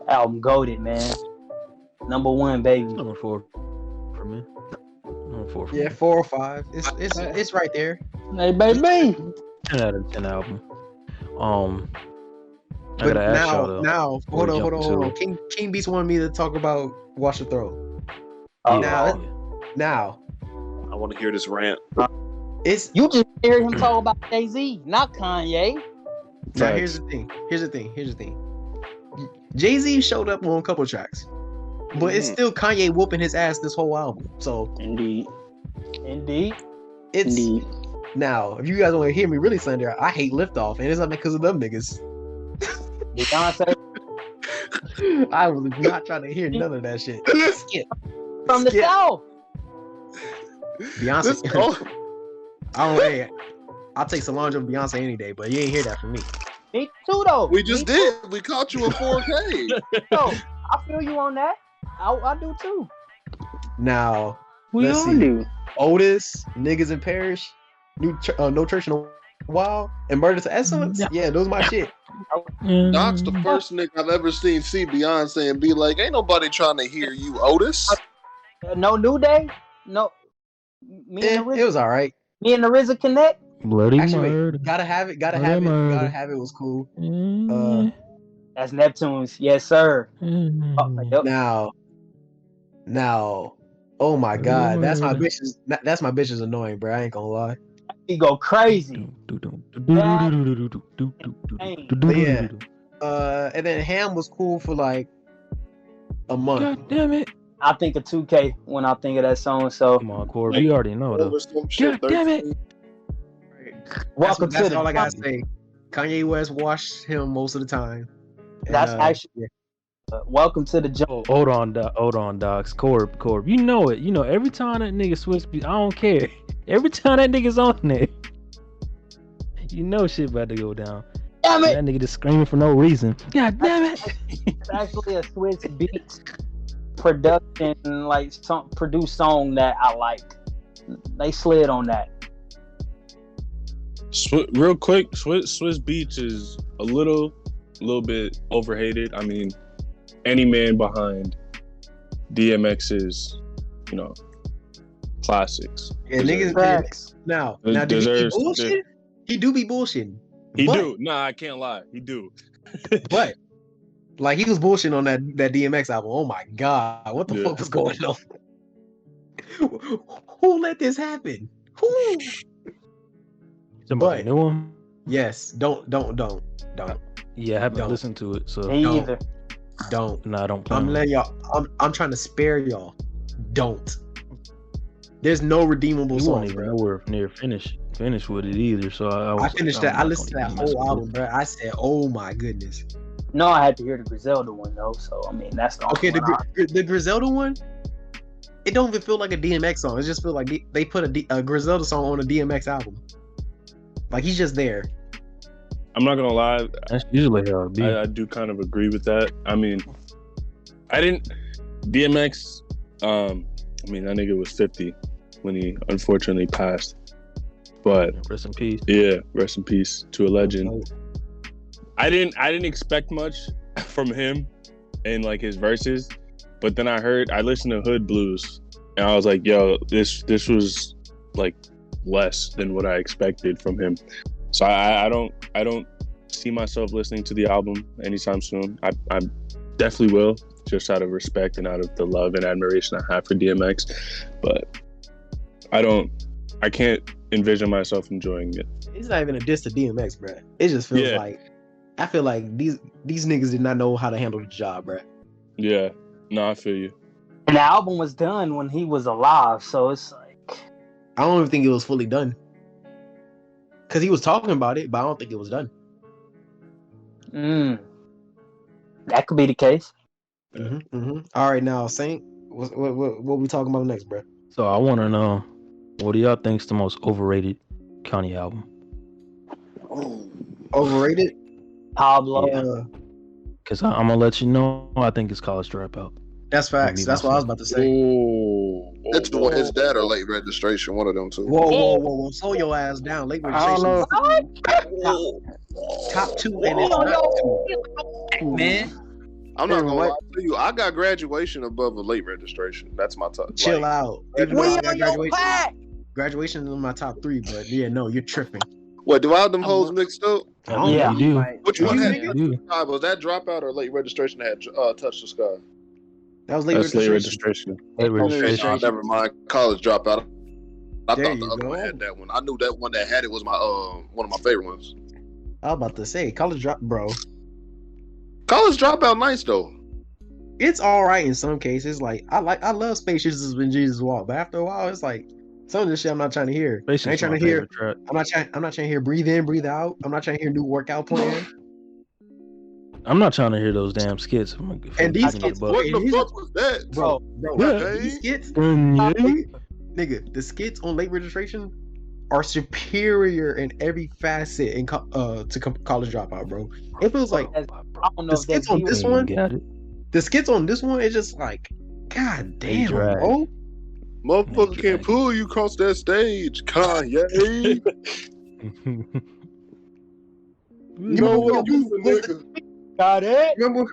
Album goated, man. Number 1, baby. Number 4 for me. Number 4 for me. 4 or 5. It's right there. Hey, baby. 10 out of 10 album. But now, hold on. King Beats wanted me to talk about Watch the Throne. Now. I want to hear this rant. You just heard him talk about Jay-Z, not Kanye. Now here's the thing. Jay-Z showed up on a couple tracks, but it's still Kanye whooping his ass this whole album. So Indeed. It's now if you guys want to hear me really slander, I hate Liftoff, and it's not because of them niggas. Beyonce I was not trying to hear none of that shit. Skip. from the South. Beyonce. I'll take Solange over Beyonce any day, but you ain't hear that from me. Me too, though. We just did. We caught you in 4K. Yo, I feel you on that. I do too. Now, We let's all see. do. Otis, Niggas in Parish, No Church in a While, and Murder to Excellence. Yeah, those my shit. Doc's the first nigga I've ever seen see Beyonce and be like, ain't nobody trying to hear you, Otis. No New Day? No. It was all right. Me and the RZA connect? Bloody Actually, murder. gotta have it. Gotta Murder. have it was cool. That's Neptune's. Yes, sir. Yep. Now, oh my God, that's my bitch's annoying, bro. I ain't gonna lie. He go crazy. Yeah. And then Ham was cool for like a month. God damn it. I think of 2K when I think of that song. So Come on, Corbin. You already know though. God damn it. welcome That's to all the I gotta say. Kanye West washed him most of the time. And, That's actually welcome to the Oh, hold on, Docs. Corb. You know it. You know every time that nigga switch, I don't care. Every time that nigga's on there, you know shit about to go down. Damn it! That nigga just screaming for no reason. God damn it! It's actually a Swiss Beats production, like produced song that I like. They slid on that. Real quick, Swiss Beats is a little bit overhated. I mean, any man behind DMX's, classics. Yeah, niggas. Now, did he bullshit? He do be bullshitting. He do. Nah, I can't lie. He do. But like he was bullshitting on that DMX album. Oh my God, what the fuck was going on? Who let this happen? Who? Somebody knew him? Yes. Don't. Yeah, I haven't listened to it, so Me either. Don't. Nah, I don't plan. I'm letting y'all. I'm trying to spare y'all. Don't. There's no redeemable You song, won't even bro. nowhere near finished with it either. So I finished that. I listened to that whole album, bro. I said, "Oh my goodness." No, I had to hear the Griselda one though. So I mean, that's the Okay. The Griselda one. It don't even feel like a DMX song. It just feels like they put a Griselda song on a DMX album. Like he's just there. I'm not gonna lie. That's usually how it be. I do kind of agree with that. I mean, DMX. I mean, that nigga was 50 when he unfortunately passed. But rest in peace. Yeah, rest in peace to a legend. I didn't expect much from him and like his verses, but then I listened to Hood Blues and I was like, yo, this was like less than what I expected from him. So I don't see myself listening to the album anytime soon. I definitely will, just out of respect and out of the love and admiration I have for DMX, but I can't envision myself enjoying it. It's not even a diss to DMX, bro. It just feels like I feel like these niggas did not know how to handle the job, bro. Yeah, no, I feel you. And the album was done when he was alive, so it's like I don't even think it was fully done. Cause he was talking about it, but I don't think it was done. That could be the case. All right, now Saint, what we talking about next, bro? So I want to know, what do y'all think's the most overrated Kanye album? Overrated? Pablo. Because I'm gonna let you know, I think it's College Dropout. That's facts. That's what I was about to say. It's his dad or Late Registration, one of them two. Whoa. Slow your ass down. Late Registration. Top two and it's not two. Man. I'm not gonna lie to you. I got Graduation above a Late Registration. That's my top. Chill out. Graduation is in my top 3, but yeah, no, you're tripping. What, do I have them hoes mixed up? Yeah, you do. Which one had Touch the Sky? Was that Dropout or Late Registration that had Touch the Sky? That was Late Registration. Late Registration. Oh, never mind. College Dropout. I There thought the you other go. one had that one. I knew that one that had it was my one of my favorite ones. I was about to say College Drop, bro. College Dropout nice though. It's all right in some cases. Like I love Space Jesus when Jesus walked, but after a while, it's like some of this shit I'm not trying to hear. I ain't trying to hear. I'm not trying to hear breathe in, breathe out. I'm not trying to hear new workout plan. I'm not trying to hear those damn skits. And these skits, what the fuck was that, bro? Yeah. These skits, nigga, the skits on Late Registration are superior in every facet in to College Dropout, bro. It feels like I don't know the skits on this one. The skits on this one is just like, god damn, bro. Motherfucker can't pull you across that stage, Kanye. You know what you nigga? Got it. Remember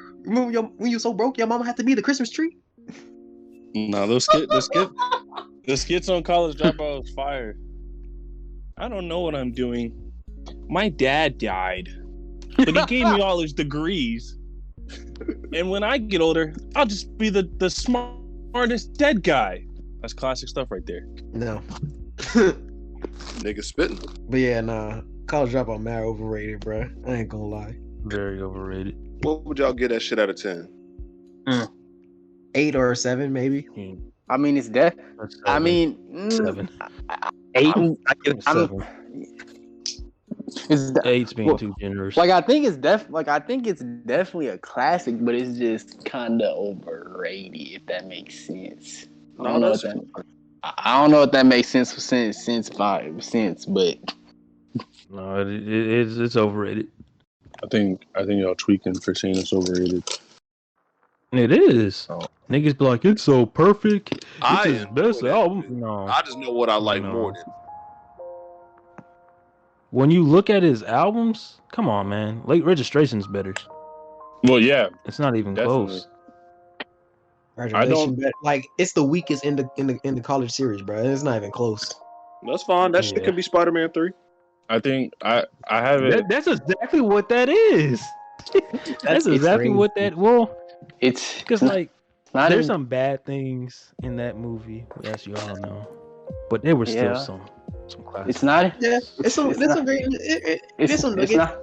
when you so broke, your mama had to be the Christmas tree? No, the skits on College Dropout was fire. I don't know what I'm doing. My dad died, but he gave me all his degrees. And when I get older, I'll just be the smartest dead guy. That's classic stuff right there. No. Nigga spitting. But yeah, nah. College Dropout mad overrated, bro. I ain't gonna lie. Very overrated. What would y'all get that shit out of 10? 8 or 7, maybe. I mean, it's death. 7. 8. I give it 7. It's 8's being too generous. Like I think it's definitely a classic, but it's just kind of overrated. If that makes sense. I don't know if that makes sense since 5 cents, but no, it's overrated. I think y'all tweaking for saying it's overrated. It is. Oh. Niggas be like, it's so perfect. It's his best album. No, I just know what I like more than. When you look at his albums, come on, man. Late Registration's better. Well, yeah, it's not even close. I don't like. It's the weakest in the college series, bro. It's not even close. That's fine. That shit could be Spider-Man 3. I think I have it. That's exactly what that is. That's exactly what that. Well, it's because like there's some bad things in that movie, as you all know, but there were still some classics. It's not. Yeah, it's some great. It's some nuggets.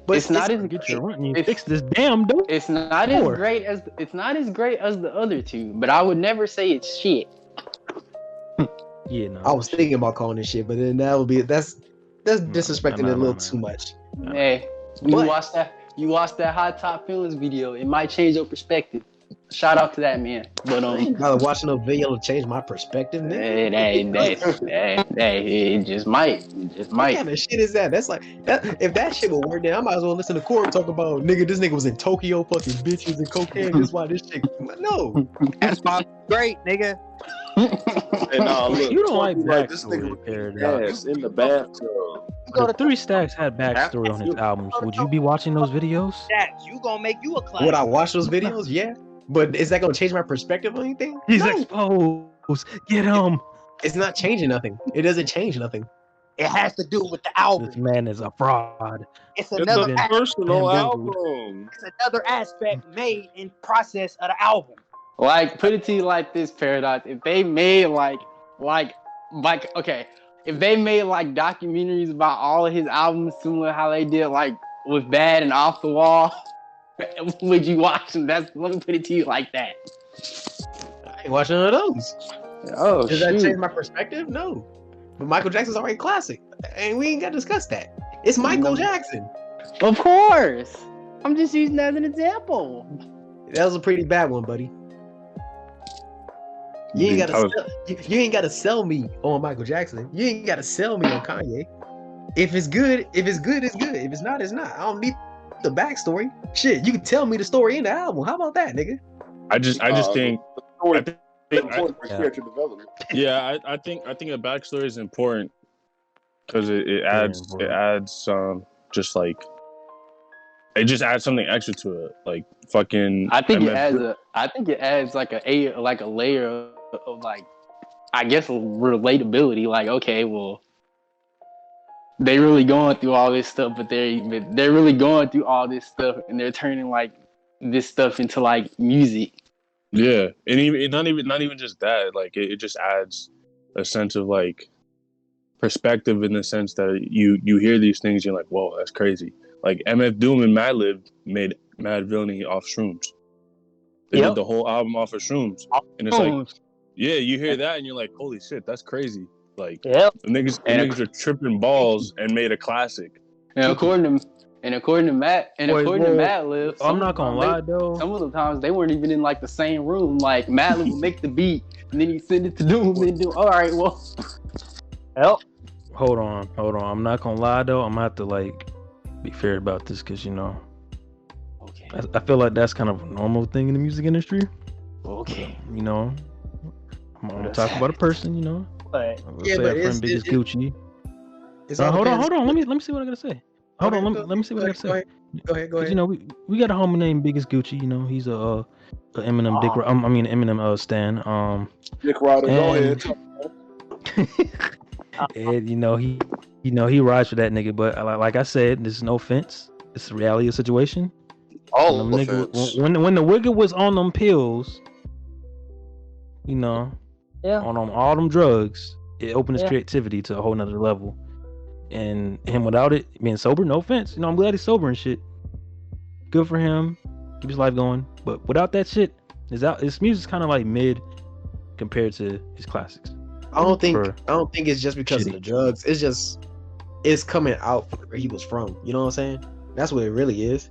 But it's not as get your run. You fix this damn door. It's not as great as the other two, but I would never say it's shit. Yeah, no. I was thinking about calling it shit, but then that's disrespecting it a little too much. Hey, you watch that Hot Top Feelings video. It might change your perspective. Shout out to that man. But watching a video to change my perspective, nigga. It just might. What kind of shit is that? That's like that. If that shit would work, then I might as well listen to Corey talk about nigga. This nigga was in Tokyo, fucking bitches and cocaine. That's why this shit. No, that's my great nigga. And look, you don't like this nigga with ass in the bathtub. If 3 Stacks had backstory on his albums, would you be watching those videos? Stacks, you gonna make you a classic. Would I watch those videos? Yeah. But is that gonna change my perspective on anything? He's exposed. Get him. It's not changing nothing. It doesn't change nothing. It has to do with the album. This man is a fraud. It's another personal album. It's another aspect made in process of the album. Like, put it to you like this, Paradox. If they made if they made like documentaries about all of his albums, similar to how they did like with Bad and Off the Wall, would you watch them? Let me put it to you like that. I ain't watching none of those. Oh, does that change my perspective? No. But Michael Jackson's already classic, and we ain't got to discuss that. It's Michael Jackson. Of course. I'm just using that as an example. That was a pretty bad one, buddy. You ain't gotta sell me on Michael Jackson. You ain't gotta sell me on Kanye. If it's good, it's good. If it's not, it's not. I don't need the backstory. Shit, you can tell me the story in the album. How about that, nigga? I just think character development. Yeah, I think a backstory is important because it adds just like it just adds something extra to it. Like fucking. I think it adds like a layer of like, I guess, relatability. Like, okay, well, they really going through all this stuff, but they're really going through all this stuff, and they're turning like this stuff into like music. Yeah, and even not even just that. Like it just adds a sense of like perspective in the sense that you hear these things, you're like, whoa, that's crazy. Like MF Doom and Madlib made Mad Villainy off shrooms. They did the whole album off of shrooms, and it's like, yeah, you hear that and you're like, holy shit, that's crazy. Like, the niggas are tripping balls and made a classic. And according to Madlib, I'm not gonna lie though. Some of the times they weren't even in like the same room. Like Madlib would make the beat and then he'd send it to Doom and do. All right, well, hold on. I'm not gonna lie though. I'm gonna have to like be fair about this because I feel like that's kind of a normal thing in the music industry. Okay. I'm gonna talk about a person. But friend Biggest Gucci. Hold on. Let me see what I gotta say. Hold on. Let me see what I gotta say. Go ahead. We got a homie named Biggest Gucci. He's a Eminem Eminem stan. Dick Rider, go ahead. And he rides for that nigga. But like I said, this is no offense. It's a reality of the situation. All when of offense. When the wigger was on them pills, on all them drugs, it opened his creativity to a whole nother level. And him without it, being sober, no offense. I'm glad he's sober and shit. Good for him. Keep his life going. But without that shit, his music's kind of like mid compared to his classics. I don't think it's just because of the drugs. It's coming out from where he was from. You know what I'm saying? That's what it really is.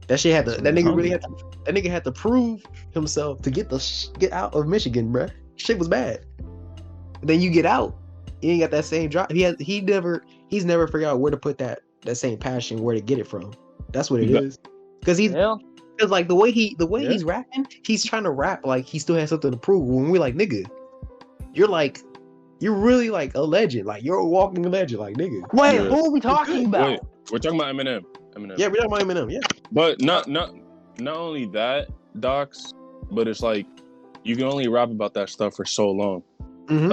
That nigga had to prove himself to get out of Michigan, bruh. Shit was bad. Then you get out, you ain't got that same drive. He's never figured out where to put that same passion, where to get it from. That's what it is. Because like the way he's rapping, he's trying to rap like he still has something to prove. When we're like, nigga, you're really like a legend. Like you're a walking legend. Like nigga. Wait, who are we talking about? Wait, we're talking about Eminem. Yeah, we're talking about Eminem. Yeah. But not only that, Docs, but it's like you can only rap about that stuff for so long. Mm-hmm.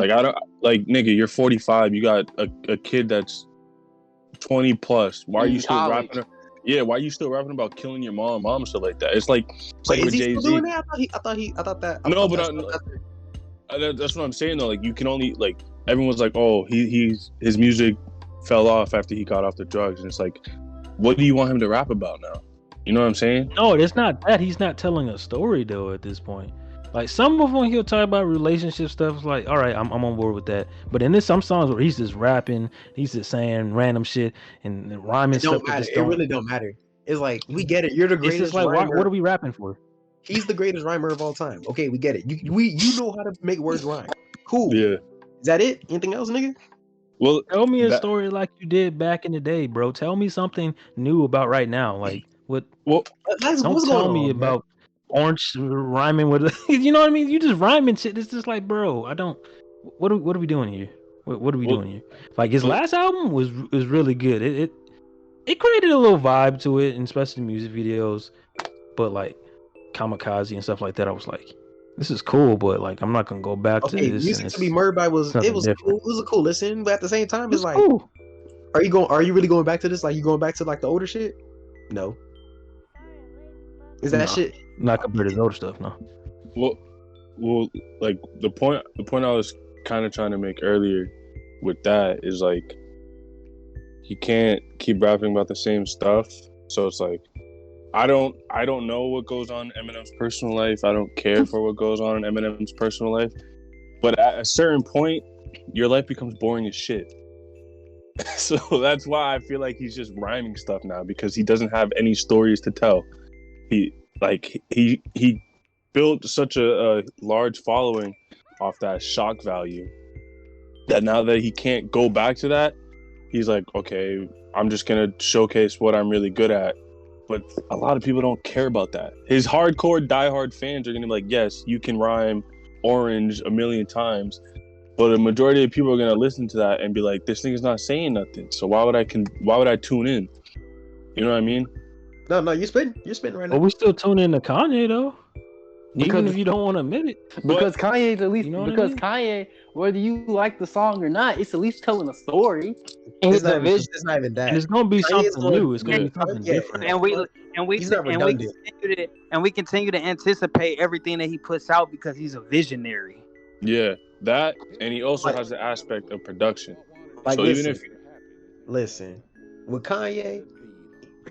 Nigga, you're 45. You got a kid that's 20 plus. Why are you still rapping? Yeah, why are you still rapping about killing your mom and stuff like that? It's like with Jay-Z. Doing that? I thought that. That's what I'm saying though. Like you can only everyone's like, oh, his music fell off after he got off the drugs, and it's like, what do you want him to rap about now? You know what I'm saying? No, it's not that. He's not telling a story though at this point. Like some of them, he'll talk about relationship stuff. It's like, all right, I'm on board with that. But then there's some songs where he's just rapping, he's just saying random shit and rhyming stuff. It really don't matter. It's like, we get it. You're the greatest. It's just like, what are we rapping for? He's the greatest rhymer of all time. Okay, we get it. You know how to make words rhyme. Cool. Yeah. Is that it? Anything else, nigga? Well, tell me a story like you did back in the day, bro. Tell me something new about right now. Like what? Well, don't tell me about Orange rhyming with, you know what I mean? You just rhyming shit. It's just like, bro, I don't. What are we doing here? What are we doing here? Like his last album was really good. It created a little vibe to it, and especially music videos. But like Kamikaze and stuff like that, I was like, this is cool, but like I'm not gonna go back to this. Music to be murdered by was cool. It was a cool listen, but at the same time, it's like, cool. Are you really going back to this? Like you going back to like the older shit? No. Is that shit? Not compared to the older stuff, no. Well, like the point I was kind of trying to make earlier with that is like, he can't keep rapping about the same stuff. So it's like, I don't know what goes on in Eminem's personal life. I don't care for what goes on in Eminem's personal life. But at a certain point, your life becomes boring as shit. So that's why I feel like he's just rhyming stuff now, because he doesn't have any stories to tell. He built such a large following off that shock value that now that he can't go back to that, he's like, okay, I'm just gonna showcase what I'm really good at. But a lot of people don't care about that. His hardcore diehard fans are gonna be like, yes, you can rhyme orange a million times, but a majority of people are gonna listen to that and be like, this nigga's not saying nothing, so why would I tune in? You know what I mean? No, you're spitting right now. But we still tune in to Kanye though. Even if you don't want to admit it. Because Kanye's at least, Kanye, whether you like the song or not, it's at least telling a story. It's not even that. And it's gonna be something new. It's gonna be something different. And we continue to anticipate everything that he puts out because he's a visionary. Yeah, that, and he also has the aspect of production. Like, so listen with Kanye,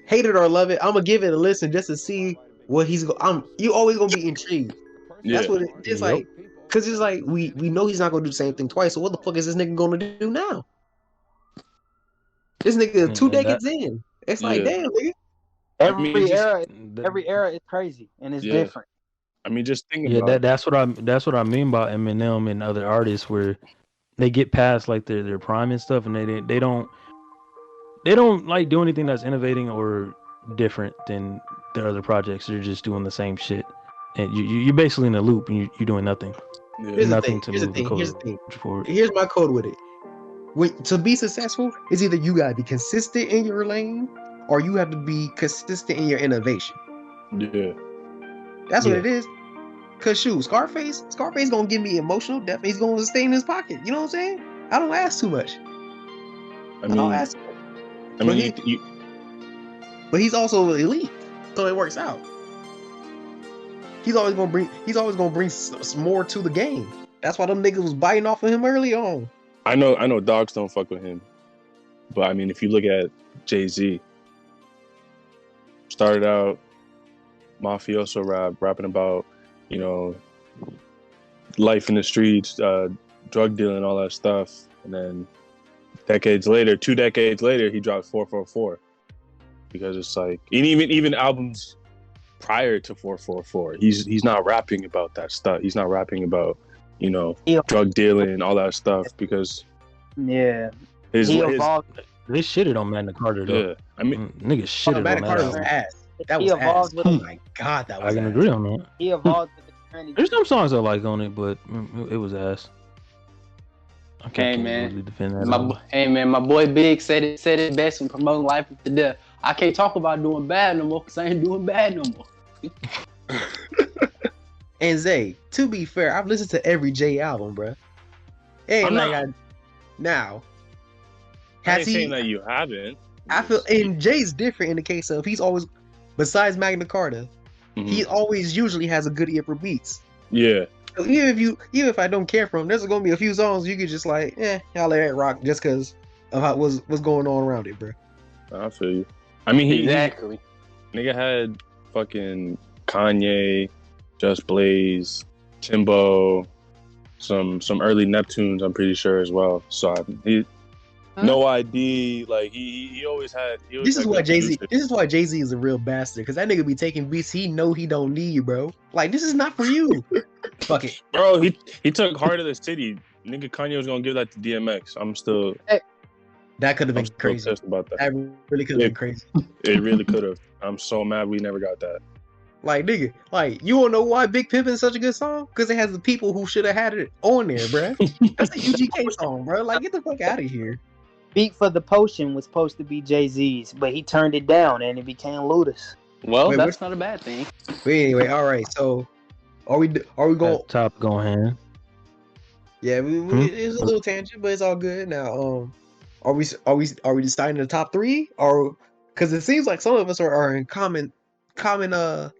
hate it or love it, I'm gonna give it a listen just to see what he's going. You always gonna be intrigued. That's what it's like. Cause it's like we know he's not gonna do the same thing twice. So what the fuck is this nigga gonna do now? This nigga 2 decades in. It's like, damn, nigga. Every era is crazy and it's different. I mean, just think about that's what I mean by Eminem and other artists, where they get past like their prime and stuff, and they don't like do anything that's innovating or different than their other projects. They're just doing the same shit, and you're basically in a loop, and you're doing nothing. Here's nothing to move the code forward. Here's my code with it. To be successful, is either you gotta be consistent in your lane, or you have to be consistent in your innovation. Yeah, that's what it is. Cause shoot, Scarface gonna give me emotional depth. He's gonna stay in his pocket. You know what I'm saying? I don't ask too much. I don't ask. But he's also elite, so it works out. He's always gonna bring some more to the game. That's why them niggas was biting off of him early on. I know dogs don't fuck with him, but I mean, if you look at Jay-Z, started out mafioso rapping about, you know, life in the streets, drug dealing, all that stuff, and then 2 decades later, he dropped 444, because it's like, and even albums prior to 444, he's not rapping about that stuff. He's not rapping about, you know, drug dealing, all that stuff, because they shitted on Magna Carta though. Yeah, I mean, niggas shitted on Magna Carta's ass. That was ass. Oh my god, that was. I can agree on that. He evolved with the trend. There's some songs I like on it, but it was ass. I can't really defend that. Hey man, my boy Big said it best when promoting life to death. I can't talk about doing bad no more because I ain't doing bad no more. And Zay, to be fair, I've listened to every Jay album, bro. Hey, now. I ain't saying that you haven't. I feel, and Jay's different in the case of he's always, besides Magna Carta, he always usually has a good ear for beats. Yeah. So even if I don't care for him, there's gonna be a few songs you could just like, y'all let it rock just because of what's going on around it, bro. I feel you. I mean, exactly. Nigga had fucking Kanye, Just Blaze, Timbo, some early Neptunes, I'm pretty sure as well. So No ID, like he always had. This is why Jay-Z is a real bastard, because that nigga be taking beats he know he don't need, bro. Like, this is not for you. Fuck it, bro. He took Heart of the City. Nigga, Kanye was gonna give that to DMX. I'm still. That could have been crazy. About that. That really could have been crazy. It really could have. I'm so mad we never got that. Like, nigga, like, you wanna know why Big Pimpin' is such a good song? Because it has the people who should have had it on there, bro. That's a UGK song, bro. Like, get the fuck out of here. Beat for the Potion was supposed to be Jay-Z's, but he turned it down and it became Luda's. Well, that's not a bad thing. But anyway, all right. So, are we going top going hand? Yeah, it's a little tangent, but it's all good. Now, are we deciding the top 3, or because it seems like some of us are in common mentality.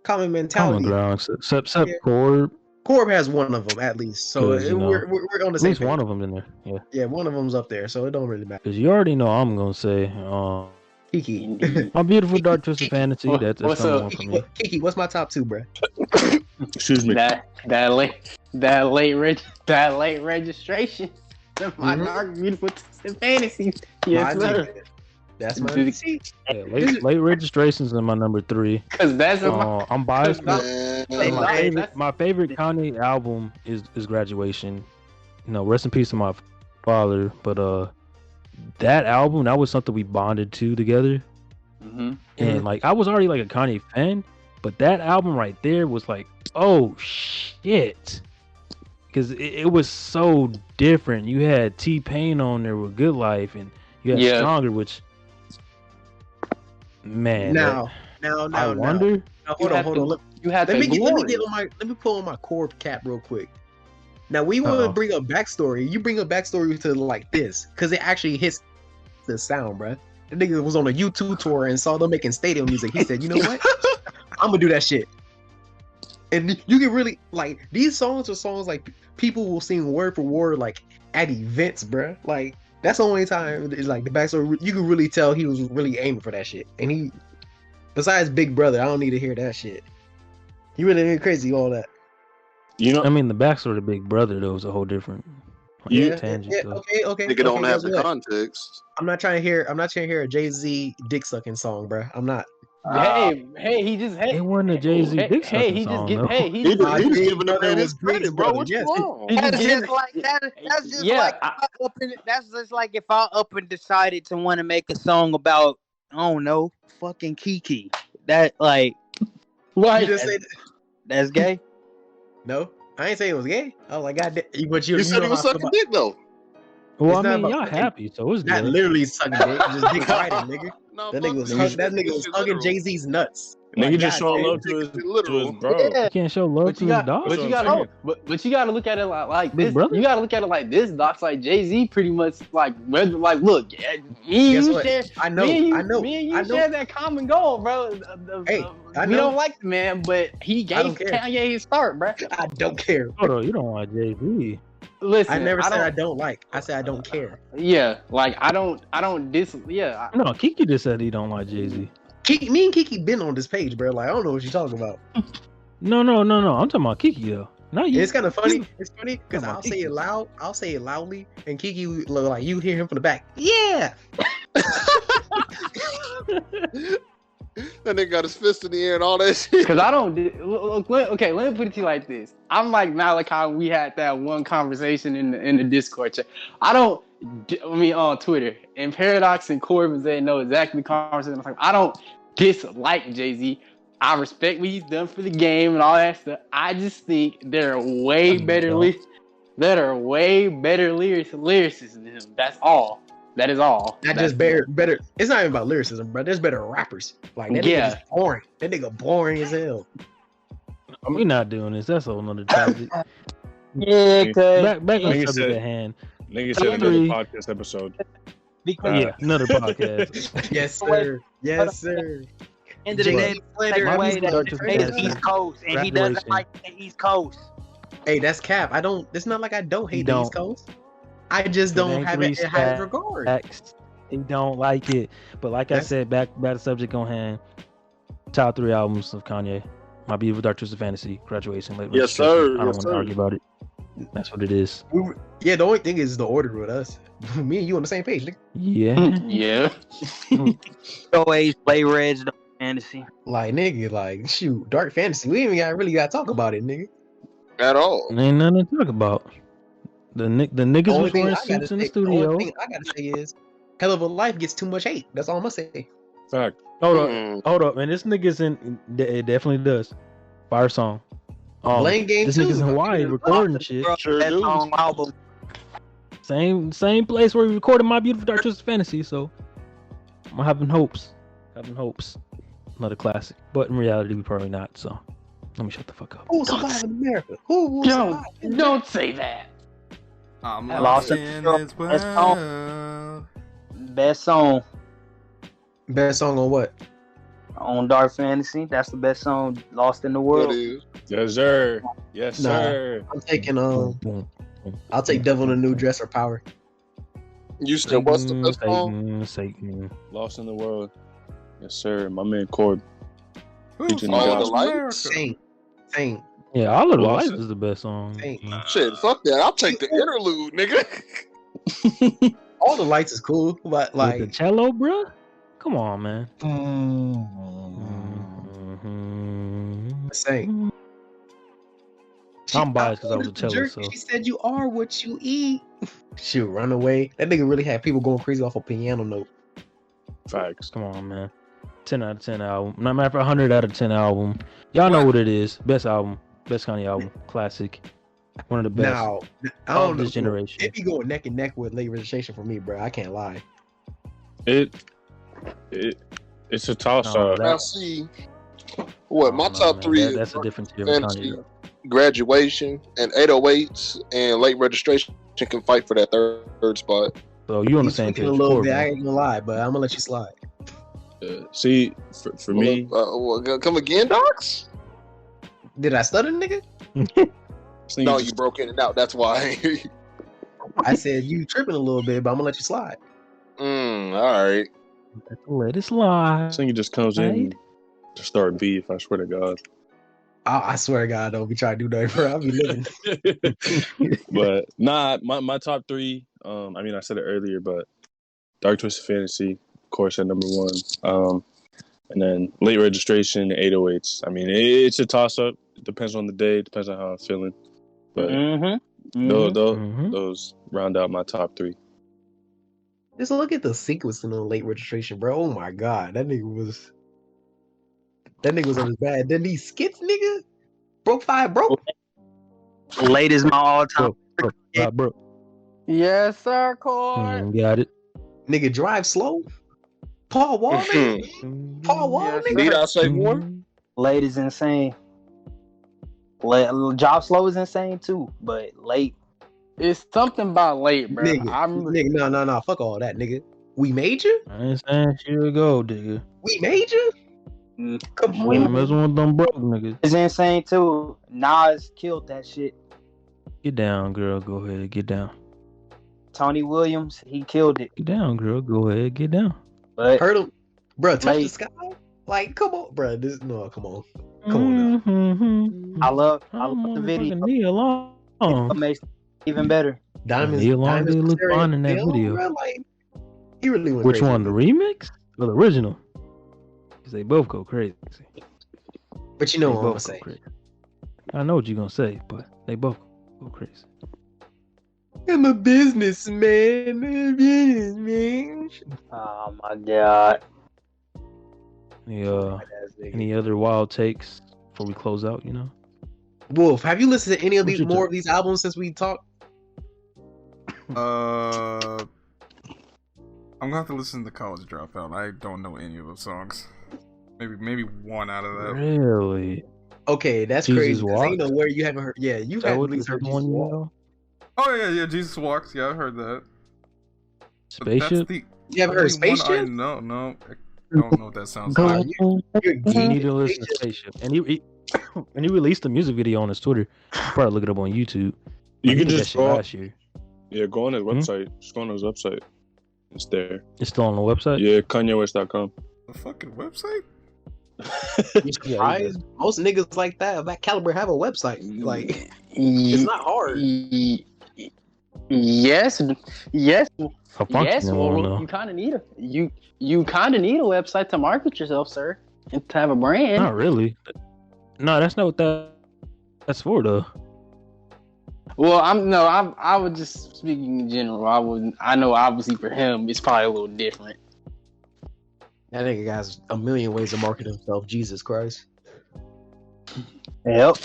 Common ground, except Corb. Corb has one of them at least, so we're on the same. At least one of them in there, yeah. One of them's up there, so it don't really matter. Because you already know I'm gonna say, Kiki, My Beautiful Dark Twisted Fantasy. That's number one for me. Kiki, what's my top 2, bro? Excuse me. That late registration. My Dark Beautiful Twisted Fantasy. Yes, sir. That's my late registrations in my number 3. Because that's I'm biased. My favorite Kanye album is Graduation. You know, rest in peace to my father. But that album, that was something we bonded to together. And like, I was already like a Kanye fan, but that album right there was like, oh shit, because it was so different. You had T-Pain on there with Good Life, and you had Stronger, which. Man, now, I wonder. Hold on. Let me pull on my Corb cap real quick. Now we want to bring up backstory. You bring up backstory to like this because it actually hits the sound, bro. The nigga was on a YouTube tour and saw them making stadium music. He said, "You know what? I'm gonna do that shit." And you can really like these songs are songs like people will sing word for word like at events, bro. Like That's the only time it's like the backstory. You can really tell he was really aiming for that shit. And he, besides Big Brother, I don't need to hear that shit. He really went crazy all that. You know, I mean, the backstory of Big Brother though is a whole different tangent. Though. Okay. Nigga don't have the context. I'm not trying to hear a Jay-Z dick sucking song, bro. I'm not. It wasn't a Jay-Z dick sucking song. He just giving the man his credit, bro. What's wrong? That's just like if I up and decided to want to make a song about, I don't know, fucking Kiki. That like, what? You just say that's gay? No, I ain't saying it was gay. Oh my god, but you said he was sucking dick though. Well, I mean, y'all happy, so it's not good. Literally sucking dick, just dick riding, nigga. No, that nigga was hugging Jay-Z's nuts. Nigga just showing love to his bro. Yeah. You can't show love to his dog. But you gotta look at it like this. Brother? You gotta look at it like this. Doc's like Jay-Z pretty much like look, me and you share that common goal, bro. We don't like the man, but he gave Kanye his start, bro. I don't care. Hold on, you don't like Jay-Z. Listen, I never said I don't like. I said I don't care. Yeah, like I don't diss. Yeah. No, Kiki just said he don't like Jay-Z. Me and Kiki been on this page, bro. Like I don't know what you're talking about. No. I'm talking about Kiki though. Not you. It's kind of funny. It's funny because I'll say it loud. I'll say it loudly, and Kiki like you hear him from the back. Yeah. That nigga got his fist in the air and all that shit. Because I don't. Okay, let me put it to you like this. I'm like Malachi. We had that one conversation in the Discord chat. On Twitter. And Paradox and Corbin, they know exactly the conversation. I don't dislike Jay-Z. I respect what he's done for the game and all that stuff. I just think there are way better lyricists than him. That's all. That is all. Not just better. It's not even about lyricism, bro. There's better rappers. Like that nigga's boring. That nigga boring as hell. We're not doing this. That's a whole nother topic. Cause back on the subject at hand. Nigga said another podcast episode. Another podcast. Yes, sir. Yes, sir. End of the day, that East Coast, and he doesn't like the East Coast. Hey, that's cap. It's not like I don't hate the East Coast. I just don't have it in high regard. He don't like it. But like I said, back to the subject on hand. Top 3 albums of Kanye. My Beautiful Dark Twisted Fantasy, Graduation, Late Yes, sir. I don't want to argue about it. That's what it is. Yeah, the only thing is the order with us. Me and you on the same page, nigga. Yeah. Always play Reds Dark Fantasy. Like nigga, like shoot, Dark Fantasy. We ain't really gotta talk about it, nigga. At all. Ain't nothing to talk about. The niggas was wearing suits in the studio. The only thing I gotta say is, Hell of a Life gets too much hate. That's all I'm gonna say. Fact. Hold up, man. This nigga's it definitely does. Fire song. Blame Game this 2. nigga's in Hawaii recording shit. Sure do. Album. Same place where we recorded My Beautiful Dark Twisted Fantasy. So I'm having hopes. Another classic, but in reality, we probably not. So let me shut the fuck up. Who will survive in America? Who will survive? Don't say that. I'm lost in this world. Best song. Best song on what? On Dark Fantasy. That's the best song. Lost in the World. Yes, sir. Yes, sir. I'm taking I'll take Devil in a New Dress or Power. You still what's the best song? Satan. Lost in the World. Yes, sir. My man Corbin. All the Lights. Same. Yeah, All of the Lights is the best song. Shit, fuck that. I'll take the interlude, nigga. All the Lights is cool, but like with the cello, bro. Come on, man. Same. I'm biased because I was a cello. So she said you are what you eat. Shoot, Runaway. That nigga really had people going crazy off a piano note. Facts. Come on, man. 10 out of 10 album. No matter for 100 out of 10 album. Y'all know what it is. Best album. Best Kanye album. Classic. One of the best. Now, I don't know this generation. If you go neck and neck with Late Registration for me, bro, I can't lie. It's a toss-up. Now see, what my top 3 that's a different tier of Kanye. Graduation and 808s and Late Registration can fight for that third spot. So you on the same page? A little bit. I ain't gonna lie, but I'm gonna let you slide. See, for me, come again, Docs? Did I stutter, nigga? No, you broke in and out. That's why. I said you tripping a little bit, but I'm gonna let you slide. All right. Let it slide. This nigga just comes in to start beef. I swear to God. I swear to God, don't be trying to do nothing, bro. I'll be living. But nah, my top three. I mean, I said it earlier, but Dark Twisted Fantasy, of course, at number one. And then Late Registration, 808s. I mean, it's a toss up. It depends on the day. It depends on how I'm feeling. But those round out my top three. Just look at the sequencing on Late Registration, bro. Oh my God, that nigga was on his bad. Then these skits, nigga, broke 5, bro. Late is my all-time. Bro. Yes, sir, Corey. Got it. Nigga, Drive Slow. Paul Wall, nigga. Paul Wall, Yes, nigga. Need I say more? Late is insane. Job Slow is insane too, but Late. It's something about Late, bro. Nigga, I remember. nigga, no, fuck all that, nigga. We major? I ain't saying she'll go, nigga. We major? Come We on. messing with them broke niggas. It's insane too. Nas killed that shit. Get down, girl. Go ahead. Get down. Tony Williams, he killed it. Get down, girl. Go ahead. Get down. But Heard him, bro. Touch the Late. sky. Like, come on, bro. Come on. Come on now. Mm-hmm. I love the video. Knee along. It makes it even better. Diamonds. Neil Long Diamonds did look Stereo fine in that Film, video. bro, like, he really went Which crazy. one? The remix or the original? Because they both go crazy. But you know They what I'm gonna both go say. crazy. I know what you're gonna say, but they both go crazy. I'm a businessman. Oh my God. Any other wild takes before we close out? You know. Wolf, have you listened to any of What these you more think? of these albums since we talked? I'm gonna have to listen to College Dropout. I don't know any of those songs. Maybe one out of that. Really? Okay, that's Jesus crazy. 'Cause Walks? ain't nowhere you haven't heard. Yeah, you Is that haven't what at least the heard one Jesus you Walk. know? Oh yeah, Jesus Walks. Yeah, I heard that. But that's Spaceship? the You haven't heard only one Spaceship? I know. No, I don't know what that sounds Nah, like. you're You geek. need to listen to Spaceship. And he released a music video on his Twitter. You can probably look it up on YouTube. You He can did that just shit go. last year. Yeah, go on his website. Just go on his website. It's there. It's still on the website. Yeah, KanyeWest.com. The fucking website? You surprised? Most niggas like that caliber have a website. Like, it's not hard. Yes. A Yes. functional one, Well, though. you kind of need you kind of need a website to market yourself, sir, and to have a brand. Not really. No, that's not what that's for, though. Well, I was just speaking in general. I know obviously for him it's probably a little different. That nigga has a million ways to market himself. Jesus Christ. Yep.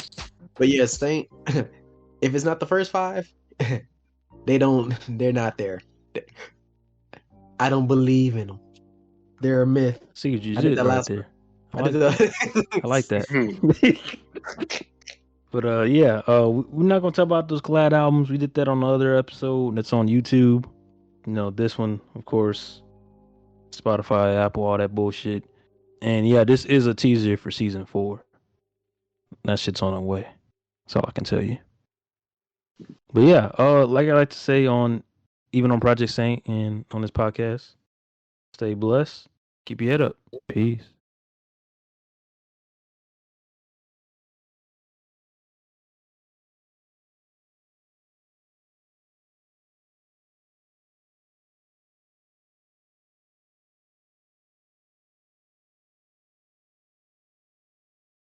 But yeah, Saint, if it's not the first 5, they're not there. I don't believe in them. They're a myth. See what you I did did that right last there. I did that. I like that. But we're not gonna talk about those collab albums. We did that on the other episode. That's on YouTube. You know, this one, of course, Spotify, Apple, all that bullshit. And yeah, this is a teaser for season 4. That shit's on the way. That's all I can tell you. But yeah, like I like to say even on Project Saint and on this podcast, stay blessed. Keep your head up. Peace.